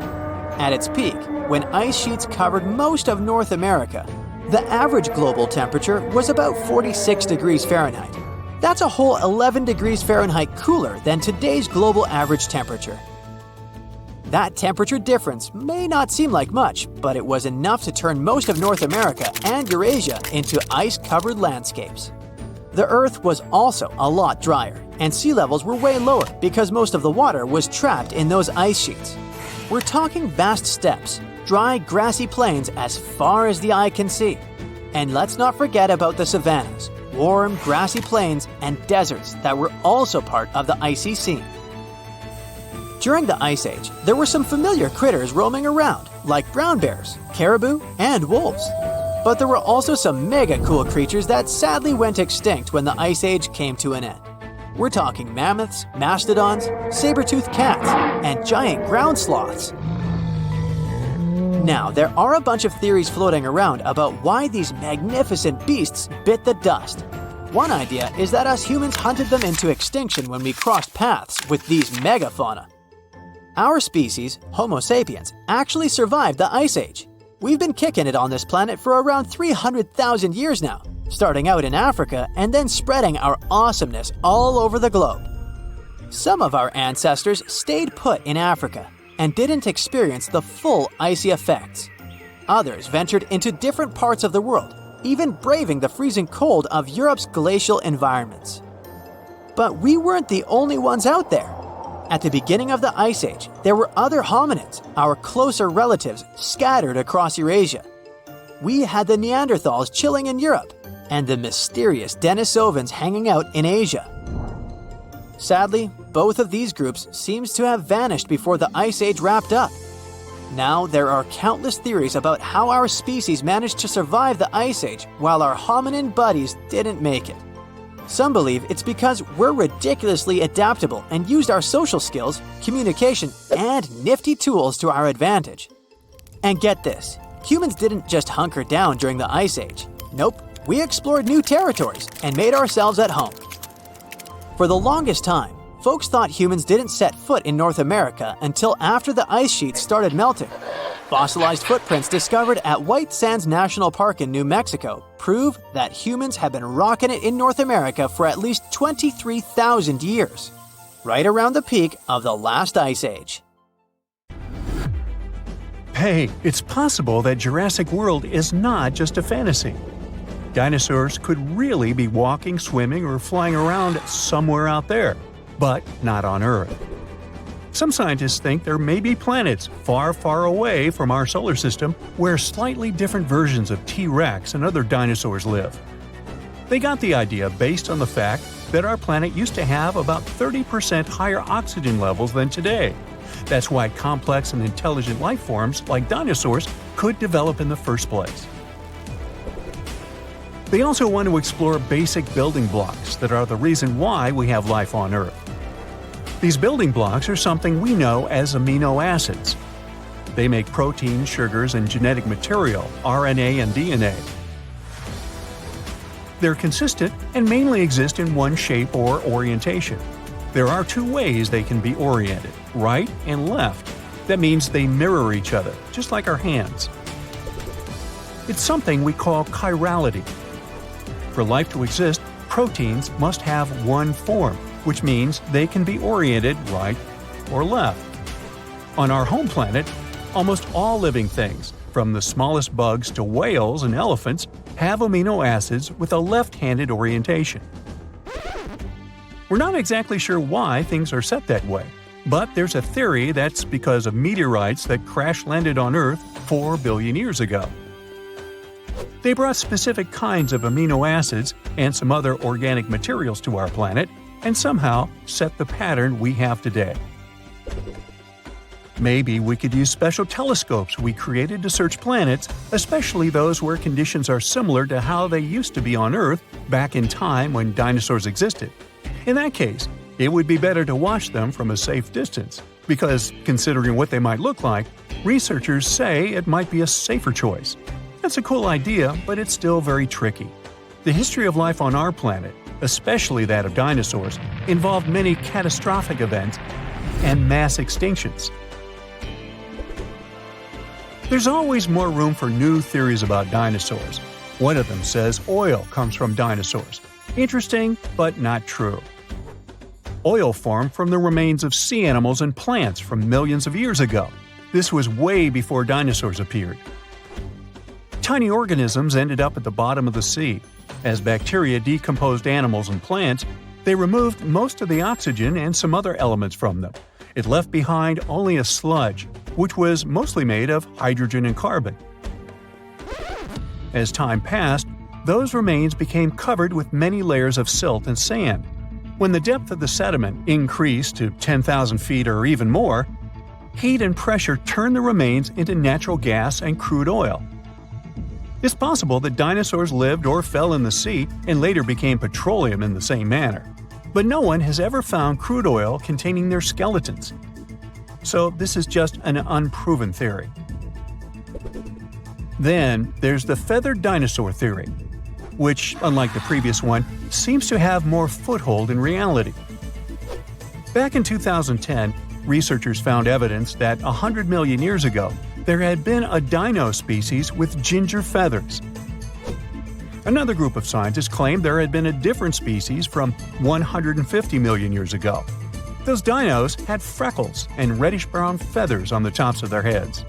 At its peak, when ice sheets covered most of North America, the average global temperature was about 46 degrees Fahrenheit. That's a whole 11 degrees Fahrenheit cooler than today's global average temperature. That temperature difference may not seem like much, but it was enough to turn most of North America and Eurasia into ice-covered landscapes. The Earth was also a lot drier, and sea levels were way lower because most of the water was trapped in those ice sheets. We're talking vast steppes, dry, grassy plains as far as the eye can see. And let's not forget about the savannas, warm, grassy plains, and deserts that were also part of the icy scene. During the Ice Age, there were some familiar critters roaming around, like brown bears, caribou, and wolves. But there were also some mega cool creatures that sadly went extinct when the Ice Age came to an end. We're talking mammoths, mastodons, saber-toothed cats, and giant ground sloths. Now, there are a bunch of theories floating around about why these magnificent beasts bit the dust. One idea is that us humans hunted them into extinction when we crossed paths with these megafauna. Our species, Homo sapiens, actually survived the Ice Age. We've been kicking it on this planet for around 300,000 years now, starting out in Africa and then spreading our awesomeness all over the globe. Some of our ancestors stayed put in Africa and didn't experience the full icy effects. Others ventured into different parts of the world, even braving the freezing cold of Europe's glacial environments. But we weren't the only ones out there. At the beginning of the Ice Age, there were other hominids, our closer relatives, scattered across Eurasia. We had the Neanderthals chilling in Europe, and the mysterious Denisovans hanging out in Asia. Sadly, both of these groups seems to have vanished before the Ice Age wrapped up. Now, there are countless theories about how our species managed to survive the Ice Age while our hominin buddies didn't make it. Some believe it's because we're ridiculously adaptable and used our social skills, communication, and nifty tools to our advantage. And get this, humans didn't just hunker down during the Ice Age. Nope, we explored new territories and made ourselves at home. For the longest time, folks thought humans didn't set foot in North America until after the ice sheets started melting. Fossilized footprints discovered at White Sands National Park in New Mexico prove that humans have been rocking it in North America for at least 23,000 years, right around the peak of the last ice age. Hey, it's possible that Jurassic World is not just a fantasy. Dinosaurs could really be walking, swimming, or flying around somewhere out there, but not on Earth. Some scientists think there may be planets far, far away from our solar system where slightly different versions of T-Rex and other dinosaurs live. They got the idea based on the fact that our planet used to have about 30% higher oxygen levels than today. That's why complex and intelligent life forms like dinosaurs could develop in the first place. They also want to explore basic building blocks that are the reason why we have life on Earth. These building blocks are something we know as amino acids. They make proteins, sugars, and genetic material, RNA and DNA. They're consistent and mainly exist in one shape or orientation. There are two ways they can be oriented, right and left. That means they mirror each other, just like our hands. It's something we call chirality. For life to exist, proteins must have one form, which means they can be oriented right or left. On our home planet, almost all living things, from the smallest bugs to whales and elephants, have amino acids with a left-handed orientation. We're not exactly sure why things are set that way, but there's a theory that's because of meteorites that crash-landed on Earth 4 billion years ago. They brought specific kinds of amino acids and some other organic materials to our planet and somehow set the pattern we have today. Maybe we could use special telescopes we created to search planets, especially those where conditions are similar to how they used to be on Earth back in time when dinosaurs existed. In that case, it would be better to watch them from a safe distance, because considering what they might look like, researchers say it might be a safer choice. That's a cool idea, but it's still very tricky. The history of life on our planet, especially that of dinosaurs, involved many catastrophic events and mass extinctions. There's always more room for new theories about dinosaurs. One of them says oil comes from dinosaurs. Interesting, but not true. Oil formed from the remains of sea animals and plants from millions of years ago. This was way before dinosaurs appeared. Tiny organisms ended up at the bottom of the sea. As bacteria decomposed animals and plants, they removed most of the oxygen and some other elements from them. It left behind only a sludge, which was mostly made of hydrogen and carbon. As time passed, those remains became covered with many layers of silt and sand. When the depth of the sediment increased to 10,000 feet or even more, heat and pressure turned the remains into natural gas and crude oil. It's possible that dinosaurs lived or fell in the sea and later became petroleum in the same manner. But no one has ever found crude oil containing their skeletons. So this is just an unproven theory. Then there's the feathered dinosaur theory, which, unlike the previous one, seems to have more foothold in reality. Back in 2010, researchers found evidence that 100 million years ago, there had been a dino species with ginger feathers. Another group of scientists claimed there had been a different species from 150 million years ago. Those dinos had freckles and reddish-brown feathers on the tops of their heads.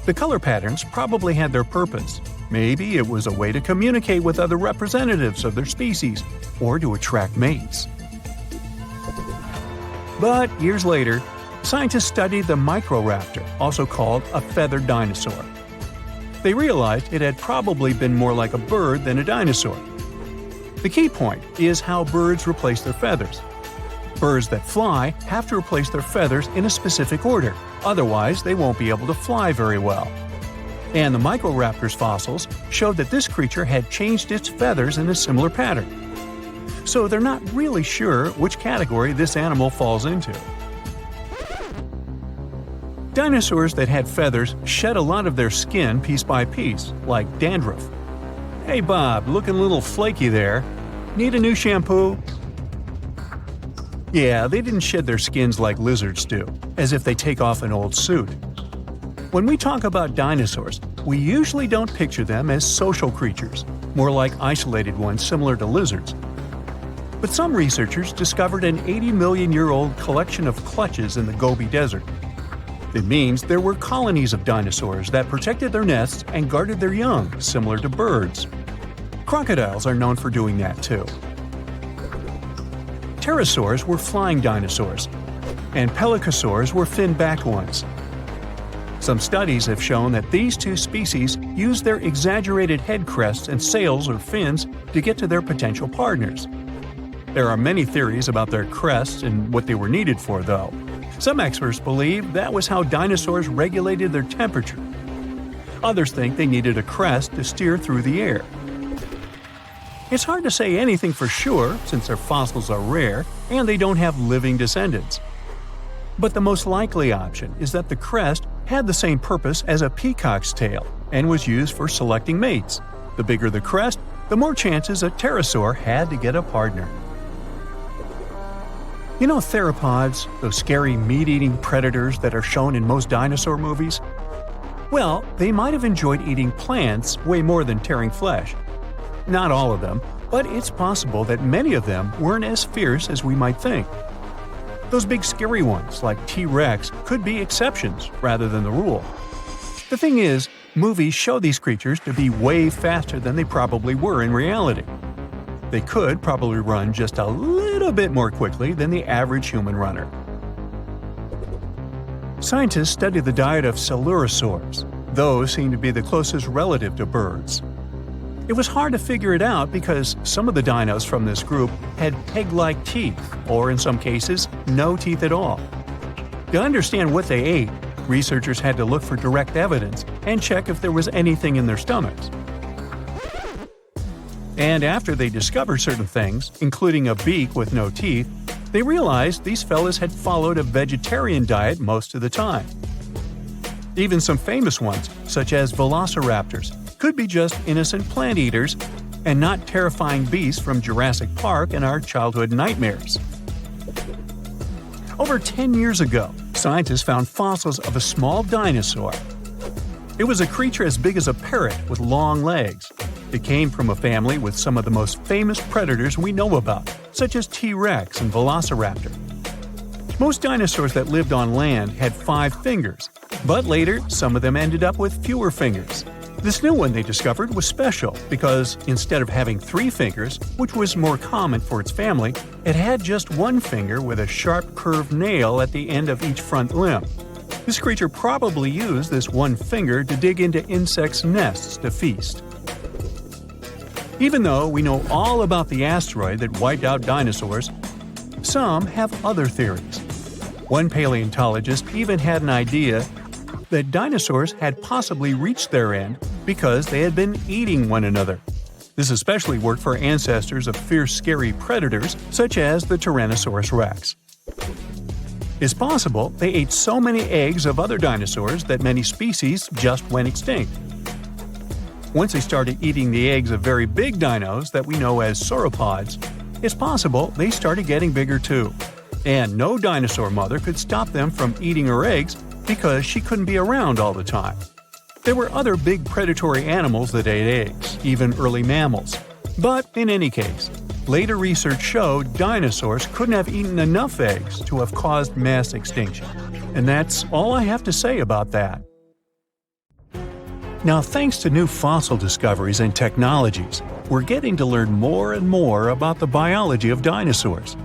The color patterns probably had their purpose. Maybe it was a way to communicate with other representatives of their species or to attract mates. But years later, scientists studied the Microraptor, also called a feathered dinosaur. They realized it had probably been more like a bird than a dinosaur. The key point is how birds replace their feathers. Birds that fly have to replace their feathers in a specific order, otherwise they won't be able to fly very well. And the Microraptor's fossils showed that this creature had changed its feathers in a similar pattern. So they're not really sure which category this animal falls into. Dinosaurs that had feathers shed a lot of their skin piece by piece, like dandruff. Hey Bob, looking a little flaky there. Need a new shampoo? Yeah, they didn't shed their skins like lizards do, as if they take off an old suit. When we talk about dinosaurs, we usually don't picture them as social creatures, more like isolated ones similar to lizards. But some researchers discovered an 80-million-year-old collection of clutches in the Gobi Desert. It means there were colonies of dinosaurs that protected their nests and guarded their young, similar to birds. Crocodiles are known for doing that too. Pterosaurs were flying dinosaurs, and pelycosaurs were fin-backed ones. Some studies have shown that these two species used their exaggerated head crests and sails or fins to get to their potential partners. There are many theories about their crests and what they were needed for, though. Some experts believe that was how dinosaurs regulated their temperature. Others think they needed a crest to steer through the air. It's hard to say anything for sure since their fossils are rare and they don't have living descendants. But the most likely option is that the crest had the same purpose as a peacock's tail and was used for selecting mates. The bigger the crest, the more chances a pterosaur had to get a partner. You know theropods, those scary meat-eating predators that are shown in most dinosaur movies? Well, they might have enjoyed eating plants way more than tearing flesh. Not all of them, but it's possible that many of them weren't as fierce as we might think. Those big scary ones, like T-Rex, could be exceptions rather than the rule. The thing is, movies show these creatures to be way faster than they probably were in reality. They could probably run just a little bit more quickly than the average human runner. Scientists study the diet of coelurosaurs. Those seem to be the closest relative to birds. It was hard to figure it out because some of the dinos from this group had peg-like teeth, or in some cases, no teeth at all. To understand what they ate, Researchers had to look for direct evidence and check if there was anything in their stomachs. And after they discovered certain things, including a beak with no teeth, they realized these fellas had followed a vegetarian diet most of the time. Even some famous ones, such as velociraptors, could be just innocent plant eaters and not terrifying beasts from Jurassic Park and our childhood nightmares. Over 10 years ago, scientists found fossils of a small dinosaur. It was a creature as big as a parrot with long legs. It came from a family with some of the most famous predators we know about, such as T-Rex and Velociraptor. Most dinosaurs that lived on land had 5 fingers, but later some of them ended up with fewer fingers. This new one they discovered was special because instead of having 3 fingers, which was more common for its family, it had just 1 finger with a sharp curved nail at the end of each front limb. This creature probably used this 1 finger to dig into insects' nests to feast. Even though we know all about the asteroid that wiped out dinosaurs, some have other theories. One paleontologist even had an idea that dinosaurs had possibly reached their end because they had been eating one another. This especially worked for ancestors of fierce, scary predators such as the Tyrannosaurus rex. It's possible they ate so many eggs of other dinosaurs that many species just went extinct. Once they started eating the eggs of very big dinos that we know as sauropods, it's possible they started getting bigger too. And no dinosaur mother could stop them from eating her eggs because she couldn't be around all the time. There were other big predatory animals that ate eggs, even early mammals. But in any case, later research showed dinosaurs couldn't have eaten enough eggs to have caused mass extinction. And that's all I have to say about that. Now, thanks to new fossil discoveries and technologies, we're getting to learn more and more about the biology of dinosaurs.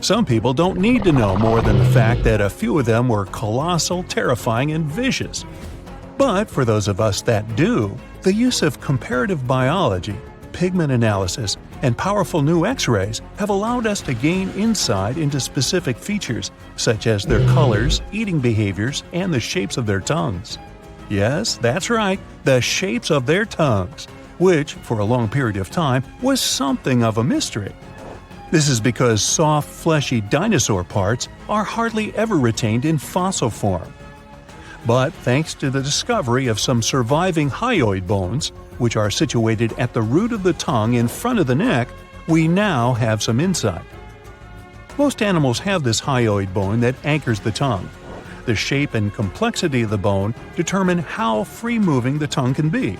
Some people don't need to know more than the fact that a few of them were colossal, terrifying, and vicious. But for those of us that do, the use of comparative biology, pigment analysis, and powerful new X-rays have allowed us to gain insight into specific features, such as their colors, eating behaviors, and the shapes of their tongues. Yes, that's right, the shapes of their tongues, which, for a long period of time, was something of a mystery. This is because soft, fleshy dinosaur parts are hardly ever retained in fossil form. But thanks to the discovery of some surviving hyoid bones, which are situated at the root of the tongue in front of the neck, we now have some insight. Most animals have this hyoid bone that anchors the tongue. The shape and complexity of the bone determine how free-moving the tongue can be.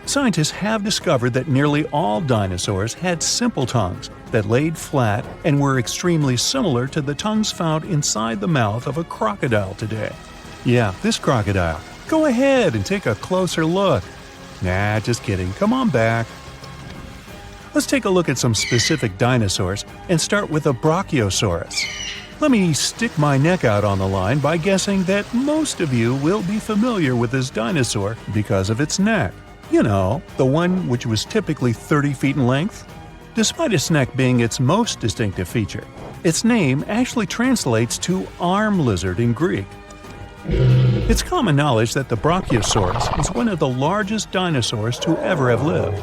Scientists have discovered that nearly all dinosaurs had simple tongues that laid flat and were extremely similar to the tongues found inside the mouth of a crocodile today. Yeah, this crocodile. Go ahead and take a closer look. Nah, just kidding. Come on back. Let's take a look at some specific dinosaurs and start with a Brachiosaurus. Let me stick my neck out on the line by guessing that most of you will be familiar with this dinosaur because of its neck. You know, the one which was typically 30 feet in length. Despite its neck being its most distinctive feature, its name actually translates to arm lizard in Greek. It's common knowledge that the Brachiosaurus was one of the largest dinosaurs to ever have lived.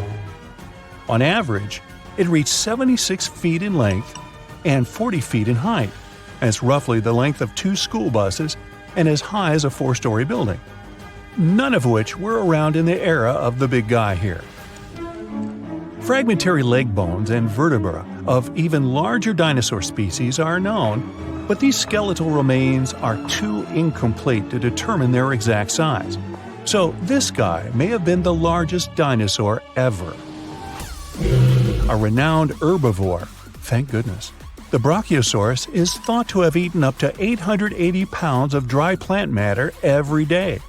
On average, it reached 76 feet in length and 40 feet in height. That's roughly the length of 2 school buses and as high as a 4-story building. None of which were around in the era of the big guy here. Fragmentary leg bones and vertebra of even larger dinosaur species are known, but these skeletal remains are too incomplete to determine their exact size. So this guy may have been the largest dinosaur ever. A renowned herbivore, thank goodness. The Brachiosaurus is thought to have eaten up to 880 pounds of dry plant matter every day.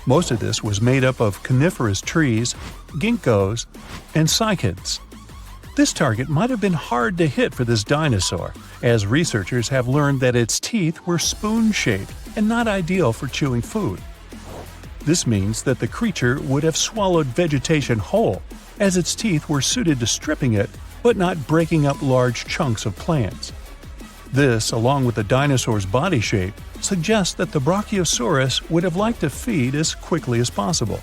Most of this was made up of coniferous trees, ginkgos, and cycads. This target might have been hard to hit for this dinosaur, as researchers have learned that its teeth were spoon-shaped and not ideal for chewing food. This means that the creature would have swallowed vegetation whole, as its teeth were suited to stripping it but not breaking up large chunks of plants. This, along with the dinosaur's body shape, suggests that the Brachiosaurus would have liked to feed as quickly as possible.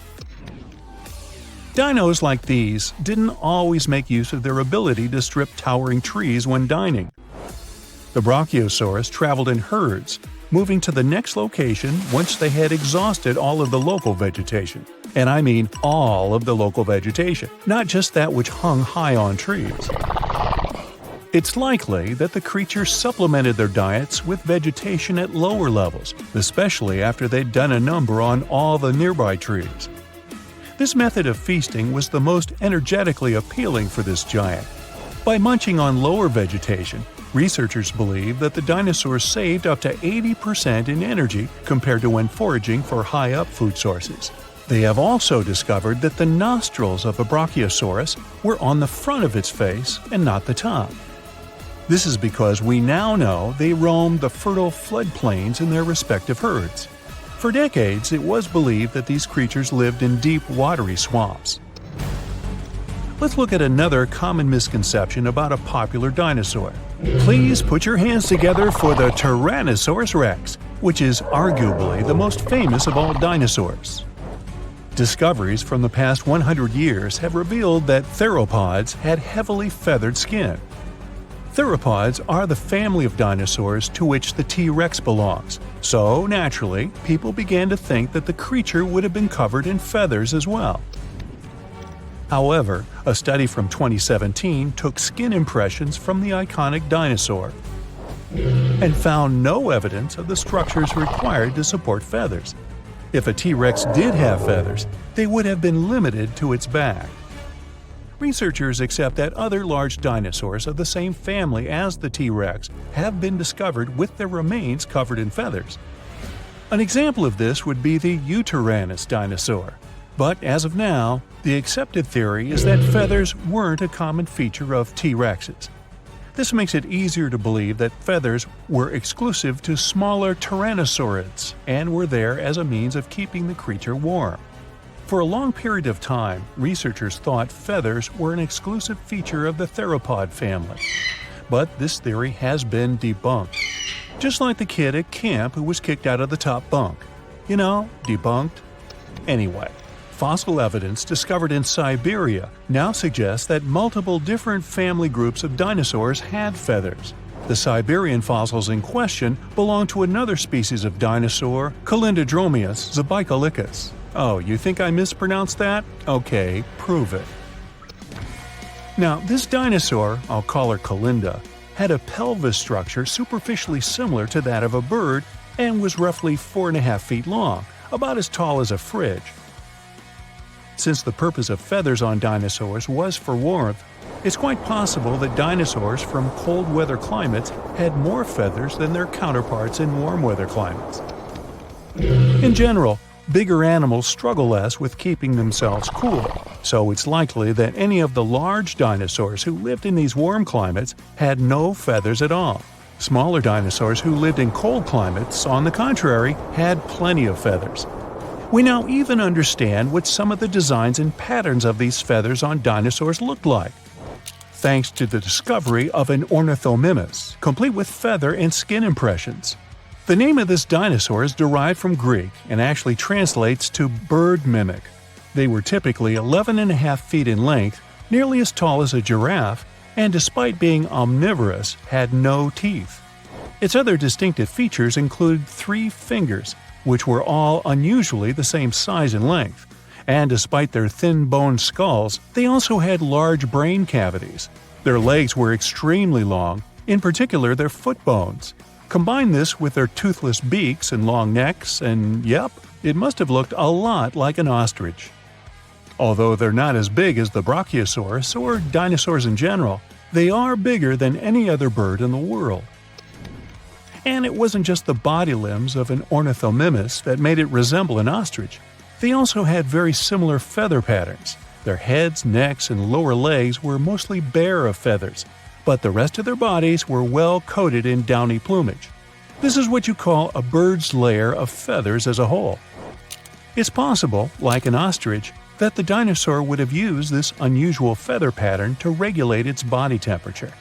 Dinos like these didn't always make use of their ability to strip towering trees when dining. The Brachiosaurus traveled in herds, moving to the next location once they had exhausted all of the local vegetation. And I mean all of the local vegetation, not just that which hung high on trees. It's likely that the creatures supplemented their diets with vegetation at lower levels, especially after they'd done a number on all the nearby trees. This method of feasting was the most energetically appealing for this giant. By munching on lower vegetation, researchers believe that the dinosaurs saved up to 80% in energy compared to when foraging for high-up food sources. They have also discovered that the nostrils of a Brachiosaurus were on the front of its face and not the top. This is because we now know they roamed the fertile floodplains in their respective herds. For decades, it was believed that these creatures lived in deep, watery swamps. Let's look at another common misconception about a popular dinosaur. Please put your hands together for the Tyrannosaurus rex, which is arguably the most famous of all dinosaurs. Discoveries from the past 100 years have revealed that theropods had heavily feathered skin. Theropods are the family of dinosaurs to which the T-Rex belongs, so naturally, people began to think that the creature would have been covered in feathers as well. However, a study from 2017 took skin impressions from the iconic dinosaur and found no evidence of the structures required to support feathers. If a T-Rex did have feathers, they would have been limited to its back. Researchers accept that other large dinosaurs of the same family as the T-Rex have been discovered with their remains covered in feathers. An example of this would be the Yutyrannus dinosaur. But as of now, the accepted theory is that feathers weren't a common feature of T-Rexes. This makes it easier to believe that feathers were exclusive to smaller tyrannosaurids and were there as a means of keeping the creature warm. For a long period of time, researchers thought feathers were an exclusive feature of the theropod family. But this theory has been debunked. Just like the kid at camp who was kicked out of the top bunk. You know, debunked. Anyway, fossil evidence discovered in Siberia now suggests that multiple different family groups of dinosaurs had feathers. The Siberian fossils in question belong to another species of dinosaur, Calindrodromeus zebucolicus. Oh, you think I mispronounced that? Okay, prove it. Now, this dinosaur, I'll call her Calinda, had a pelvis structure superficially similar to that of a bird and was roughly 4.5 feet long, about as tall as a fridge. Since the purpose of feathers on dinosaurs was for warmth, it's quite possible that dinosaurs from cold weather climates had more feathers than their counterparts in warm weather climates. In general, bigger animals struggle less with keeping themselves cool, so it's likely that any of the large dinosaurs who lived in these warm climates had no feathers at all. Smaller dinosaurs who lived in cold climates, on the contrary, had plenty of feathers. We now even understand what some of the designs and patterns of these feathers on dinosaurs looked like, thanks to the discovery of an ornithomimus, complete with feather and skin impressions. The name of this dinosaur is derived from Greek and actually translates to bird mimic. They were typically 11.5 feet in length, nearly as tall as a giraffe, and despite being omnivorous, had no teeth. Its other distinctive features include 3 fingers, which were all unusually the same size and length. And despite their thin-boned skulls, they also had large brain cavities. Their legs were extremely long, in particular their foot bones. Combine this with their toothless beaks and long necks, and yep, it must have looked a lot like an ostrich. Although they're not as big as the Brachiosaurus or dinosaurs in general, they are bigger than any other bird in the world. And it wasn't just the body limbs of an ornithomimus that made it resemble an ostrich. They also had very similar feather patterns. Their heads, necks, and lower legs were mostly bare of feathers, but the rest of their bodies were well coated in downy plumage. This is what you call a bird's layer of feathers as a whole. It's possible, like an ostrich, that the dinosaur would have used this unusual feather pattern to regulate its body temperature.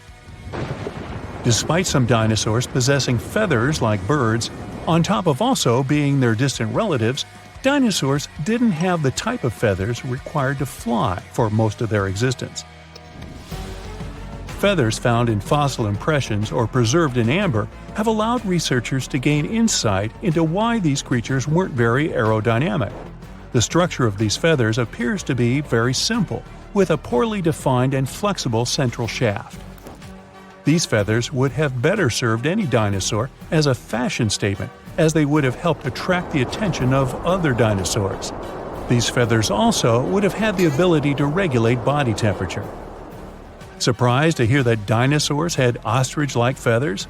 Despite some dinosaurs possessing feathers like birds, on top of also being their distant relatives, dinosaurs didn't have the type of feathers required to fly for most of their existence. Feathers found in fossil impressions or preserved in amber have allowed researchers to gain insight into why these creatures weren't very aerodynamic. The structure of these feathers appears to be very simple, with a poorly defined and flexible central shaft. These feathers would have better served any dinosaur as a fashion statement, as they would have helped attract the attention of other dinosaurs. These feathers also would have had the ability to regulate body temperature. Surprised to hear that dinosaurs had ostrich-like feathers?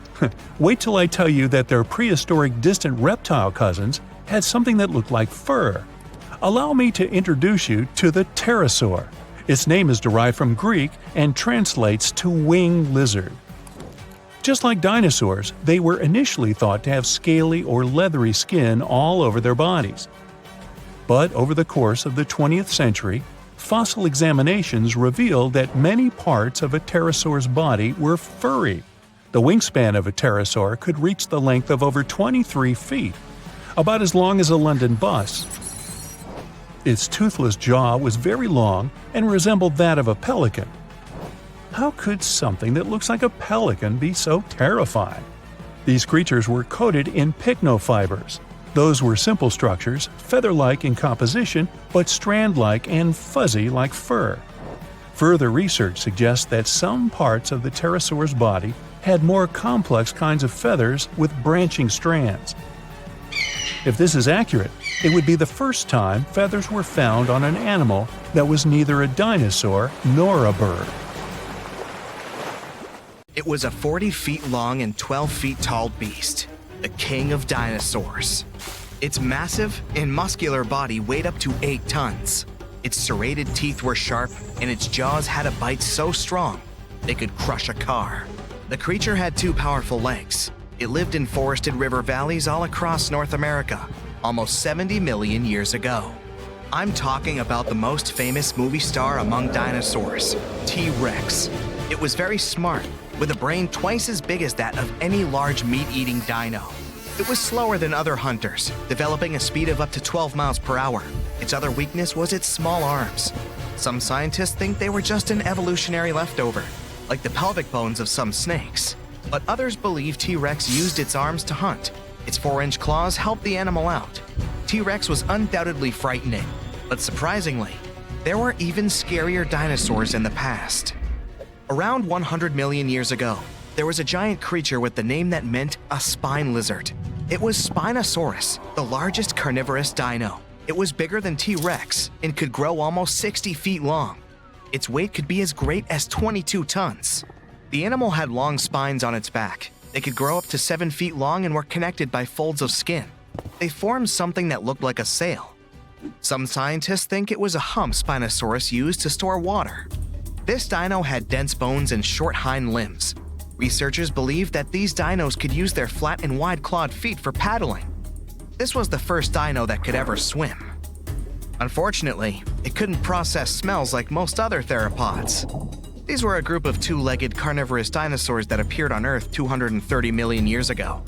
Wait till I tell you that their prehistoric distant reptile cousins had something that looked like fur. Allow me to introduce you to the pterosaur. Its name is derived from Greek and translates to winged lizard. Just like dinosaurs, they were initially thought to have scaly or leathery skin all over their bodies. But over the course of the 20th century, fossil examinations revealed that many parts of a pterosaur's body were furry. The wingspan of a pterosaur could reach the length of over 23 feet, about as long as a London bus. Its toothless jaw was very long and resembled that of a pelican. How could something that looks like a pelican be so terrifying? These creatures were coated in pycnofibers. Those were simple structures, feather-like in composition, but strand-like and fuzzy like fur. Further research suggests that some parts of the pterosaur's body had more complex kinds of feathers with branching strands. If this is accurate, it would be the first time feathers were found on an animal that was neither a dinosaur nor a bird. It was a 40 feet long and 12 feet tall beast, the king of dinosaurs. Its massive and muscular body weighed up to 8 tons. Its serrated teeth were sharp, and its jaws had a bite so strong they could crush a car. The creature had 2 powerful legs. It lived in forested river valleys all across North America, almost 70 million years ago. I'm talking about the most famous movie star among dinosaurs, T-Rex. It was very smart, with a brain twice as big as that of any large meat-eating dino. It was slower than other hunters, developing a speed of up to 12 miles per hour. Its other weakness was its small arms. Some scientists think they were just an evolutionary leftover, like the pelvic bones of some snakes. But others believe T-Rex used its arms to hunt. Its 4-inch claws helped the animal out. T-Rex was undoubtedly frightening, but surprisingly, there were even scarier dinosaurs in the past. Around 100 million years ago, there was a giant creature with the name that meant a spine lizard. It was Spinosaurus, the largest carnivorous dino. It was bigger than T-Rex and could grow almost 60 feet long. Its weight could be as great as 22 tons. The animal had long spines on its back. They could grow up to 7 feet long and were connected by folds of skin. They formed something that looked like a sail. Some scientists think it was a hump Spinosaurus used to store water. This dino had dense bones and short hind limbs. Researchers believe that these dinos could use their flat and wide-clawed feet for paddling. This was the first dino that could ever swim. Unfortunately, it couldn't process smells like most other theropods. These were a group of 2-legged carnivorous dinosaurs that appeared on Earth 230 million years ago.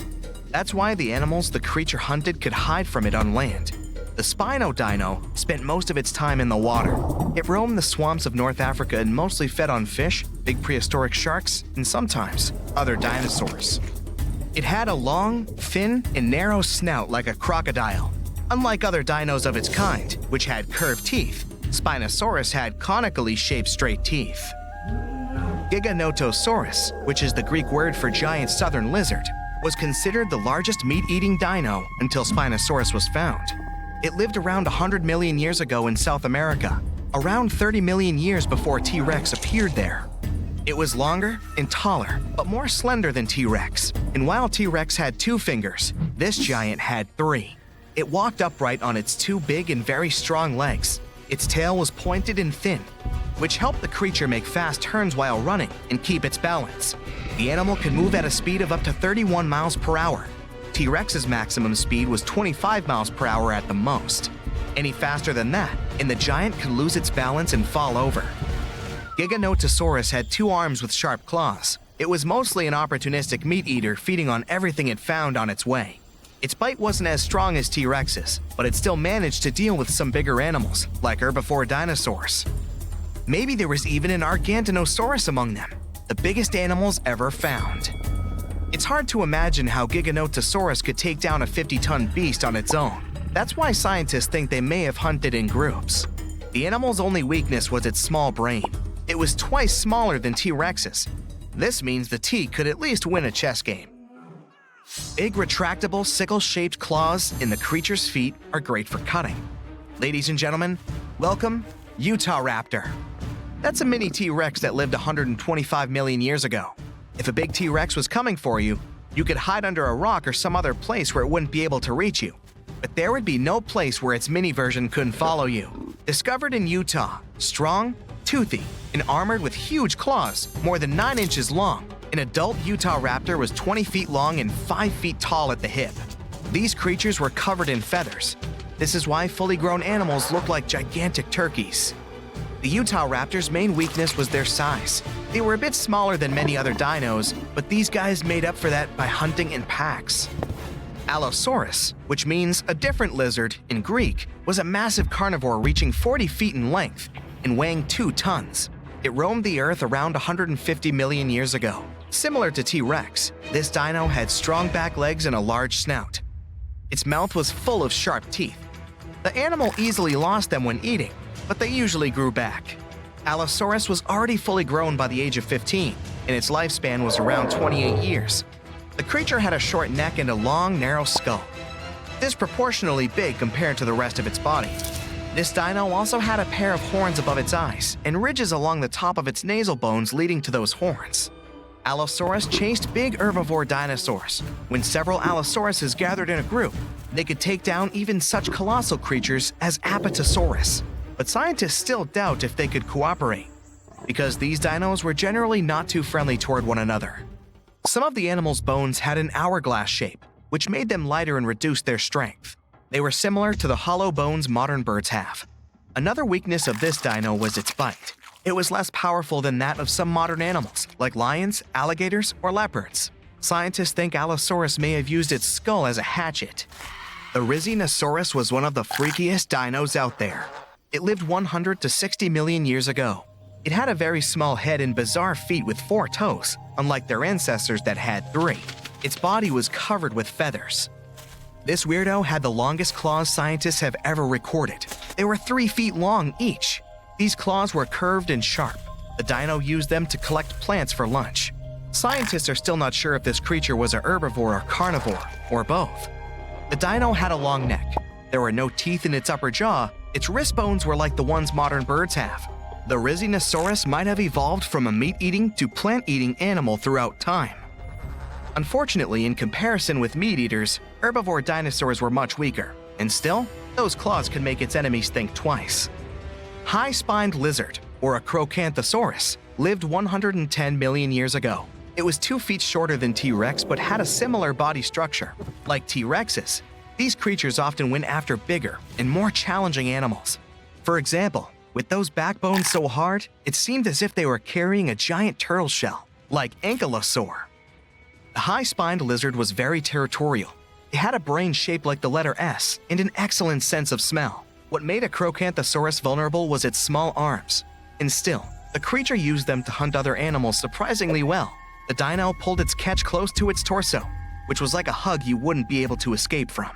That's why the animals the creature hunted could hide from it on land. The Spino dino spent most of its time in the water. It roamed the swamps of North Africa and mostly fed on fish, big prehistoric sharks, and sometimes other dinosaurs. It had a long, thin, and narrow snout like a crocodile. Unlike other dinos of its kind, which had curved teeth, Spinosaurus had conically shaped straight teeth. Giganotosaurus, which is the Greek word for giant southern lizard, was considered the largest meat-eating dino until Spinosaurus was found. It lived around 100 million years ago in South America, around 30 million years before T-Rex appeared there. It was longer and taller, but more slender than T-Rex. And while T-Rex had 2 fingers, this giant had 3. It walked upright on its 2 big and very strong legs. Its tail was pointed and thin, which helped the creature make fast turns while running and keep its balance. The animal could move at a speed of up to 31 miles per hour. T-Rex's maximum speed was 25 miles per hour at the most. Any faster than that, and the giant could lose its balance and fall over. Giganotosaurus had 2 arms with sharp claws. It was mostly an opportunistic meat eater feeding on everything it found on its way. Its bite wasn't as strong as T-Rex's, but it still managed to deal with some bigger animals, like herbivore dinosaurs. Maybe there was even an Dinosaurs among them, the biggest animals ever found. It's hard to imagine how Giganotosaurus could take down a 50-ton beast on its own. That's why scientists think they may have hunted in groups. The animal's only weakness was its small brain. It was twice smaller than T-Rex's. This means the T could at least win a chess game. Big retractable sickle-shaped claws in the creature's feet are great for cutting. Ladies and gentlemen, welcome Utahraptor. That's a mini T-Rex that lived 125 million years ago. If a big T-Rex was coming for you, you could hide under a rock or some other place where it wouldn't be able to reach you. But there would be no place where its mini version couldn't follow you. Discovered in Utah, strong, toothy, and armored with huge claws, more than 9 inches long, an adult Utahraptor was 20 feet long and 5 feet tall at the hip. These creatures were covered in feathers. This is why fully grown animals look like gigantic turkeys. The Utahraptor's main weakness was their size. They were a bit smaller than many other dinos, but these guys made up for that by hunting in packs. Allosaurus, which means a different lizard in Greek, was a massive carnivore reaching 40 feet in length and weighing 2 tons. It roamed the Earth around 150 million years ago. Similar to T-Rex, this dino had strong back legs and a large snout. Its mouth was full of sharp teeth. The animal easily lost them when eating, but they usually grew back. Allosaurus was already fully grown by the age of 15, and its lifespan was around 28 years. The creature had a short neck and a long, narrow skull, disproportionately big compared to the rest of its body. This dino also had a pair of horns above its eyes and ridges along the top of its nasal bones leading to those horns. Allosaurus chased big herbivore dinosaurs. When several Allosauruses gathered in a group, they could take down even such colossal creatures as Apatosaurus. But scientists still doubt if they could cooperate, because these dinos were generally not too friendly toward one another. Some of the animal's bones had an hourglass shape, which made them lighter and reduced their strength. They were similar to the hollow bones modern birds have. Another weakness of this dino was its bite. It was less powerful than that of some modern animals, like lions, alligators, or leopards. Scientists think Allosaurus may have used its skull as a hatchet. The Rizinosaurus was one of the freakiest dinos out there. It lived 100 to 60 million years ago. It had a very small head and bizarre feet with 4 toes, unlike their ancestors that had 3. Its body was covered with feathers. This weirdo had the longest claws scientists have ever recorded. They were 3 feet long each. These claws were curved and sharp. The dino used them to collect plants for lunch. Scientists are still not sure if this creature was a herbivore or carnivore, or both. The dino had a long neck. There were no teeth in its upper jaw. Its wrist bones were like the ones modern birds have. The Rizinosaurus might have evolved from a meat-eating to plant-eating animal throughout time. Unfortunately, in comparison with meat-eaters, herbivore dinosaurs were much weaker, and still, those claws could make its enemies think twice. High-spined lizard, or a Acrocanthosaurus, lived 110 million years ago. It was 2 feet shorter than T-Rex but had a similar body structure. Like T-Rex's, these creatures often went after bigger and more challenging animals. For example, with those backbones so hard, it seemed as if they were carrying a giant turtle shell, like Ankylosaur. The high-spined lizard was very territorial. It had a brain shaped like the letter S and an excellent sense of smell. What made a Acrocanthosaurus vulnerable was its small arms. And still, the creature used them to hunt other animals surprisingly well. The dino pulled its catch close to its torso, which was like a hug you wouldn't be able to escape from.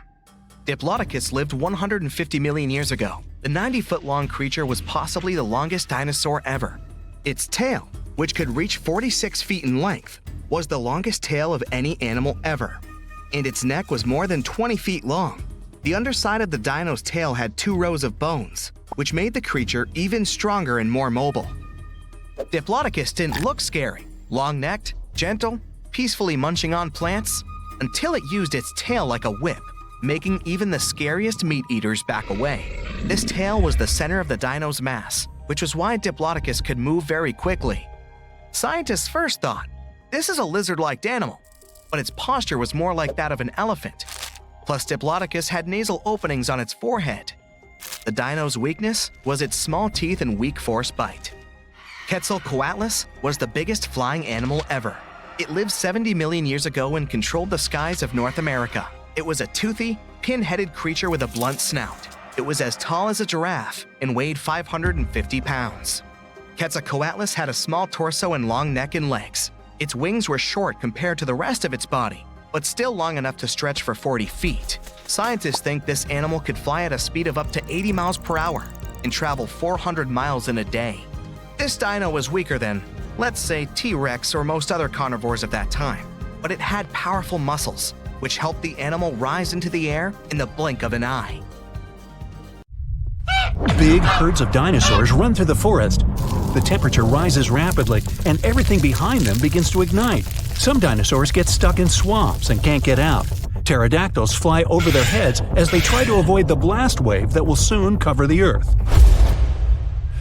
Diplodocus lived 150 million years ago. The 90-foot-long creature was possibly the longest dinosaur ever. Its tail, which could reach 46 feet in length, was the longest tail of any animal ever. And its neck was more than 20 feet long. The underside of the dino's tail had 2 rows of bones, which made the creature even stronger and more mobile. Diplodocus didn't look scary, long-necked, gentle, peacefully munching on plants, until it used its tail like a whip, making even the scariest meat-eaters back away. This tail was the center of the dino's mass, which was why Diplodocus could move very quickly. Scientists first thought, this is a lizard-like animal, but its posture was more like that of an elephant. Plus, Diplodocus had nasal openings on its forehead. The dino's weakness was its small teeth and weak force bite. Quetzalcoatlus was the biggest flying animal ever. It lived 70 million years ago and controlled the skies of North America. It was a toothy, pin-headed creature with a blunt snout. It was as tall as a giraffe and weighed 550 pounds. Quetzalcoatlus had a small torso and long neck and legs. Its wings were short compared to the rest of its body, but still long enough to stretch for 40 feet. Scientists think this animal could fly at a speed of up to 80 miles per hour and travel 400 miles in a day. This dino was weaker than, let's say, T-Rex or most other carnivores of that time, but it had powerful muscles, which helped the animal rise into the air in the blink of an eye. Big herds of dinosaurs run through the forest. The temperature rises rapidly, and everything behind them begins to ignite. Some dinosaurs get stuck in swamps and can't get out. Pterodactyls fly over their heads as they try to avoid the blast wave that will soon cover the Earth.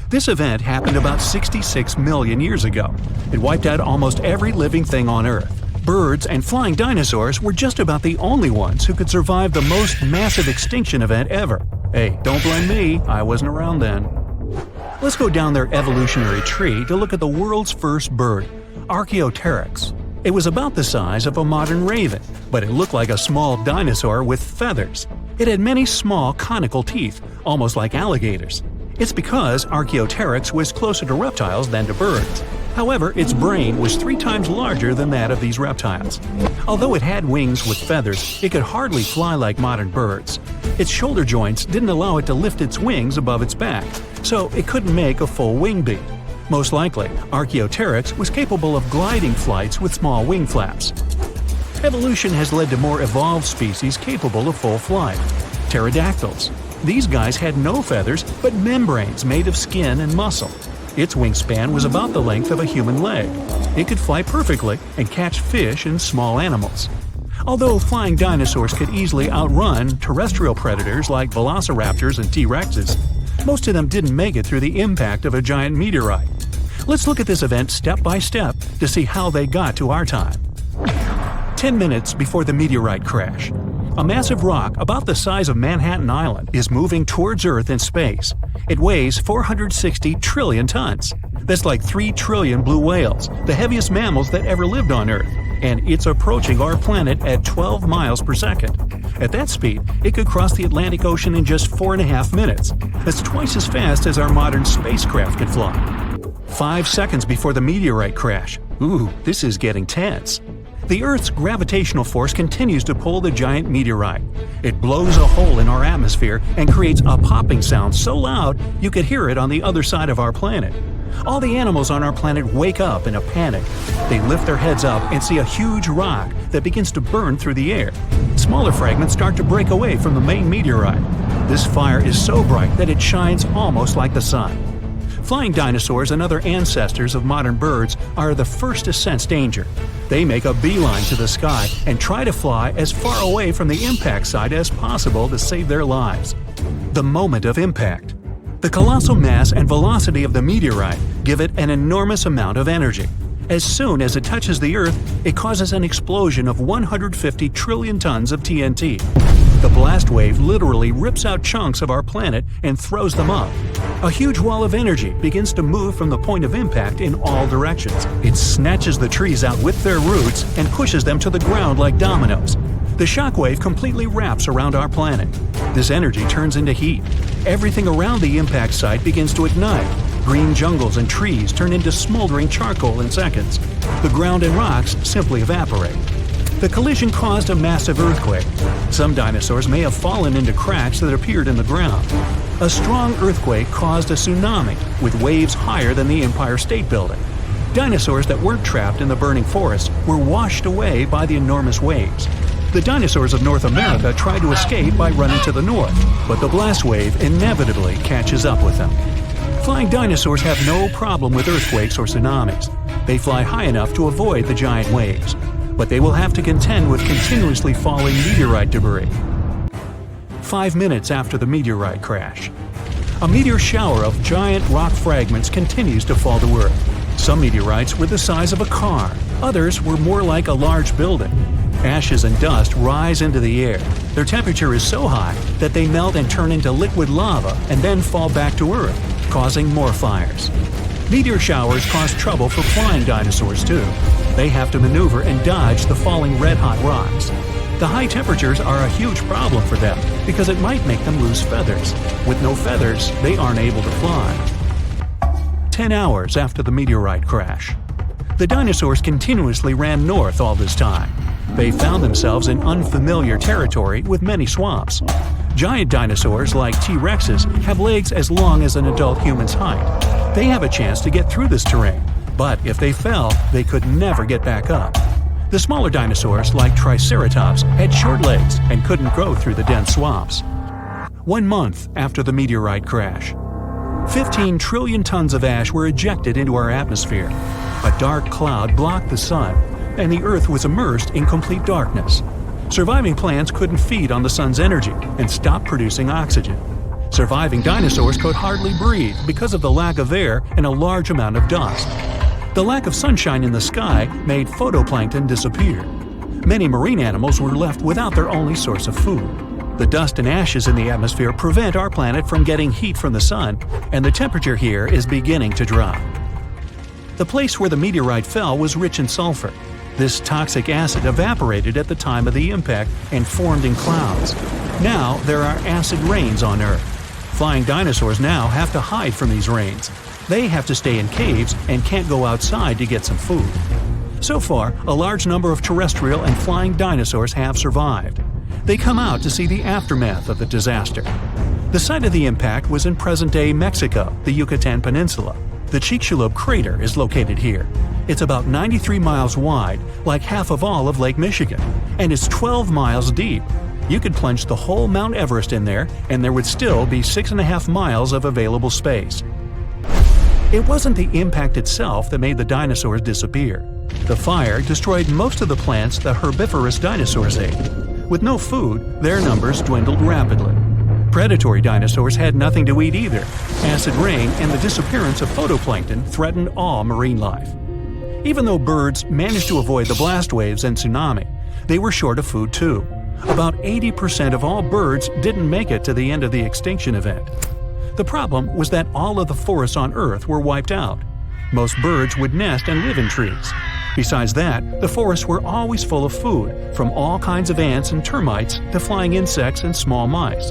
This event happened about 66 million years ago. It wiped out almost every living thing on Earth. Birds and flying dinosaurs were just about the only ones who could survive the most massive extinction event ever. Hey, don't blame me, I wasn't around then. Let's go down their evolutionary tree to look at the world's first bird, Archaeopteryx. It was about the size of a modern raven, but it looked like a small dinosaur with feathers. It had many small conical teeth, almost like alligators. It's because Archaeopteryx was closer to reptiles than to birds. However, its brain was 3 times larger than that of these reptiles. Although it had wings with feathers, it could hardly fly like modern birds. Its shoulder joints didn't allow it to lift its wings above its back, so it couldn't make a full wing beat. Most likely, Archaeopteryx was capable of gliding flights with small wing flaps. Evolution has led to more evolved species capable of full flight. Pterodactyls. These guys had no feathers, but membranes made of skin and muscle. Its wingspan was about the length of a human leg. It could fly perfectly and catch fish and small animals. Although flying dinosaurs could easily outrun terrestrial predators like velociraptors and T-Rexes, most of them didn't make it through the impact of a giant meteorite. Let's look at this event step by step to see how they got to our time. 10 minutes before the meteorite crash. A massive rock about the size of Manhattan Island is moving towards Earth in space. It weighs 460 trillion tons. That's like 3 trillion blue whales, the heaviest mammals that ever lived on Earth, and it's approaching our planet at 12 miles per second. At that speed, it could cross the Atlantic Ocean in just 4.5 minutes. That's twice as fast as our modern spacecraft could fly. 5 seconds before the meteorite crash. Ooh, this is getting tense. The Earth's gravitational force continues to pull the giant meteorite. It blows a hole in our atmosphere and creates a popping sound so loud you could hear it on the other side of our planet. All the animals on our planet wake up in a panic. They lift their heads up and see a huge rock that begins to burn through the air. Smaller fragments start to break away from the main meteorite. This fire is so bright that it shines almost like the sun. Flying dinosaurs and other ancestors of modern birds are the first to sense danger. They make a beeline to the sky and try to fly as far away from the impact site as possible to save their lives. The moment of impact. The colossal mass and velocity of the meteorite give it an enormous amount of energy. As soon as it touches the Earth, it causes an explosion of 150 trillion tons of TNT. The blast wave literally rips out chunks of our planet and throws them up. A huge wall of energy begins to move from the point of impact in all directions. It snatches the trees out with their roots and pushes them to the ground like dominoes. The shockwave completely wraps around our planet. This energy turns into heat. Everything around the impact site begins to ignite. Green jungles and trees turn into smoldering charcoal in seconds. The ground and rocks simply evaporate. The collision caused a massive earthquake. Some dinosaurs may have fallen into cracks that appeared in the ground. A strong earthquake caused a tsunami with waves higher than the Empire State Building. Dinosaurs that weren't trapped in the burning forest were washed away by the enormous waves. The dinosaurs of North America tried to escape by running to the north, but the blast wave inevitably catches up with them. Flying dinosaurs have no problem with earthquakes or tsunamis. They fly high enough to avoid the giant waves, but they will have to contend with continuously falling meteorite debris. 5 minutes after the meteorite crash. A meteor shower of giant rock fragments continues to fall to Earth. Some meteorites were the size of a car, others were more like a large building. Ashes and dust rise into the air. Their temperature is so high that they melt and turn into liquid lava and then fall back to Earth, causing more fires. Meteor showers cause trouble for flying dinosaurs too. They have to maneuver and dodge the falling red-hot rocks. The high temperatures are a huge problem for them because it might make them lose feathers. With no feathers, they aren't able to fly. 10 hours after the meteorite crash. The dinosaurs continuously ran north all this time. They found themselves in unfamiliar territory with many swamps. Giant dinosaurs like T-Rexes have legs as long as an adult human's height. They have a chance to get through this terrain, but if they fell, they could never get back up. The smaller dinosaurs like Triceratops had short legs and couldn't go through the dense swamps. 1 month after the meteorite crash, 15 trillion tons of ash were ejected into our atmosphere. A dark cloud blocked the sun, and the Earth was immersed in complete darkness. Surviving plants couldn't feed on the sun's energy and stopped producing oxygen. Surviving dinosaurs could hardly breathe because of the lack of air and a large amount of dust. The lack of sunshine in the sky made phytoplankton disappear. Many marine animals were left without their only source of food. The dust and ashes in the atmosphere prevent our planet from getting heat from the sun, and the temperature here is beginning to drop. The place where the meteorite fell was rich in sulfur. This toxic acid evaporated at the time of the impact and formed in clouds. Now there are acid rains on Earth. Flying dinosaurs now have to hide from these rains. They have to stay in caves and can't go outside to get some food. So far, a large number of terrestrial and flying dinosaurs have survived. They come out to see the aftermath of the disaster. The site of the impact was in present-day Mexico, the Yucatan Peninsula. The Chicxulub crater is located here. It's about 93 miles wide, like half of all of Lake Michigan, and it's 12 miles deep. You could plunge the whole Mount Everest in there, and there would still be 6.5 miles of available space. It wasn't the impact itself that made the dinosaurs disappear. The fire destroyed most of the plants the herbivorous dinosaurs ate. With no food, their numbers dwindled rapidly. Predatory dinosaurs had nothing to eat either. Acid rain and the disappearance of phytoplankton threatened all marine life. Even though birds managed to avoid the blast waves and tsunami, they were short of food too. About 80% of all birds didn't make it to the end of the extinction event. The problem was that all of the forests on Earth were wiped out. Most birds would nest and live in trees. Besides that, the forests were always full of food, from all kinds of ants and termites to flying insects and small mice.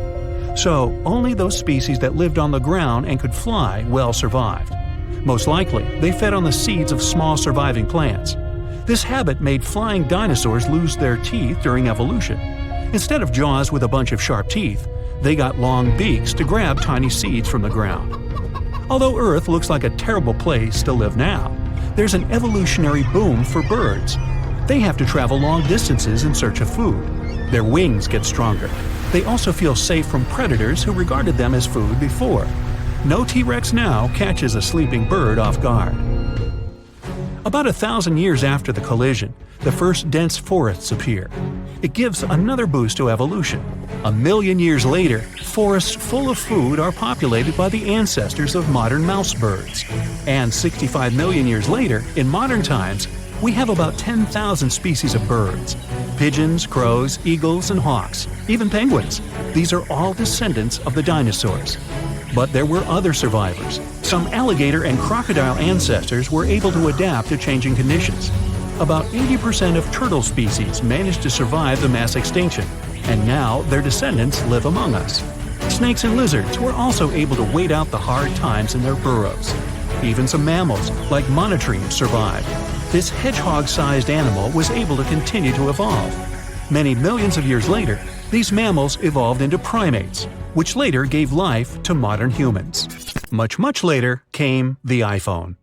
So, only those species that lived on the ground and could fly well survived. Most likely, they fed on the seeds of small surviving plants. This habit made flying dinosaurs lose their teeth during evolution. Instead of jaws with a bunch of sharp teeth, they got long beaks to grab tiny seeds from the ground. Although Earth looks like a terrible place to live now, there's an evolutionary boom for birds. They have to travel long distances in search of food. Their wings get stronger. They also feel safe from predators who regarded them as food before. No T-Rex now catches a sleeping bird off guard. About 1,000 years after the collision, the first dense forests appear. It gives another boost to evolution. 1 million years later, forests full of food are populated by the ancestors of modern mouse birds. And 65 million years later, in modern times, we have about 10,000 species of birds. Pigeons, crows, eagles, and hawks, even penguins. These are all descendants of the dinosaurs. But there were other survivors. Some alligator and crocodile ancestors were able to adapt to changing conditions. About 80% of turtle species managed to survive the mass extinction, and now their descendants live among us. Snakes and lizards were also able to wait out the hard times in their burrows. Even some mammals, like monotremes, survived. This hedgehog-sized animal was able to continue to evolve. Many millions of years later, these mammals evolved into primates, which later gave life to modern humans. Much later came the iPhone.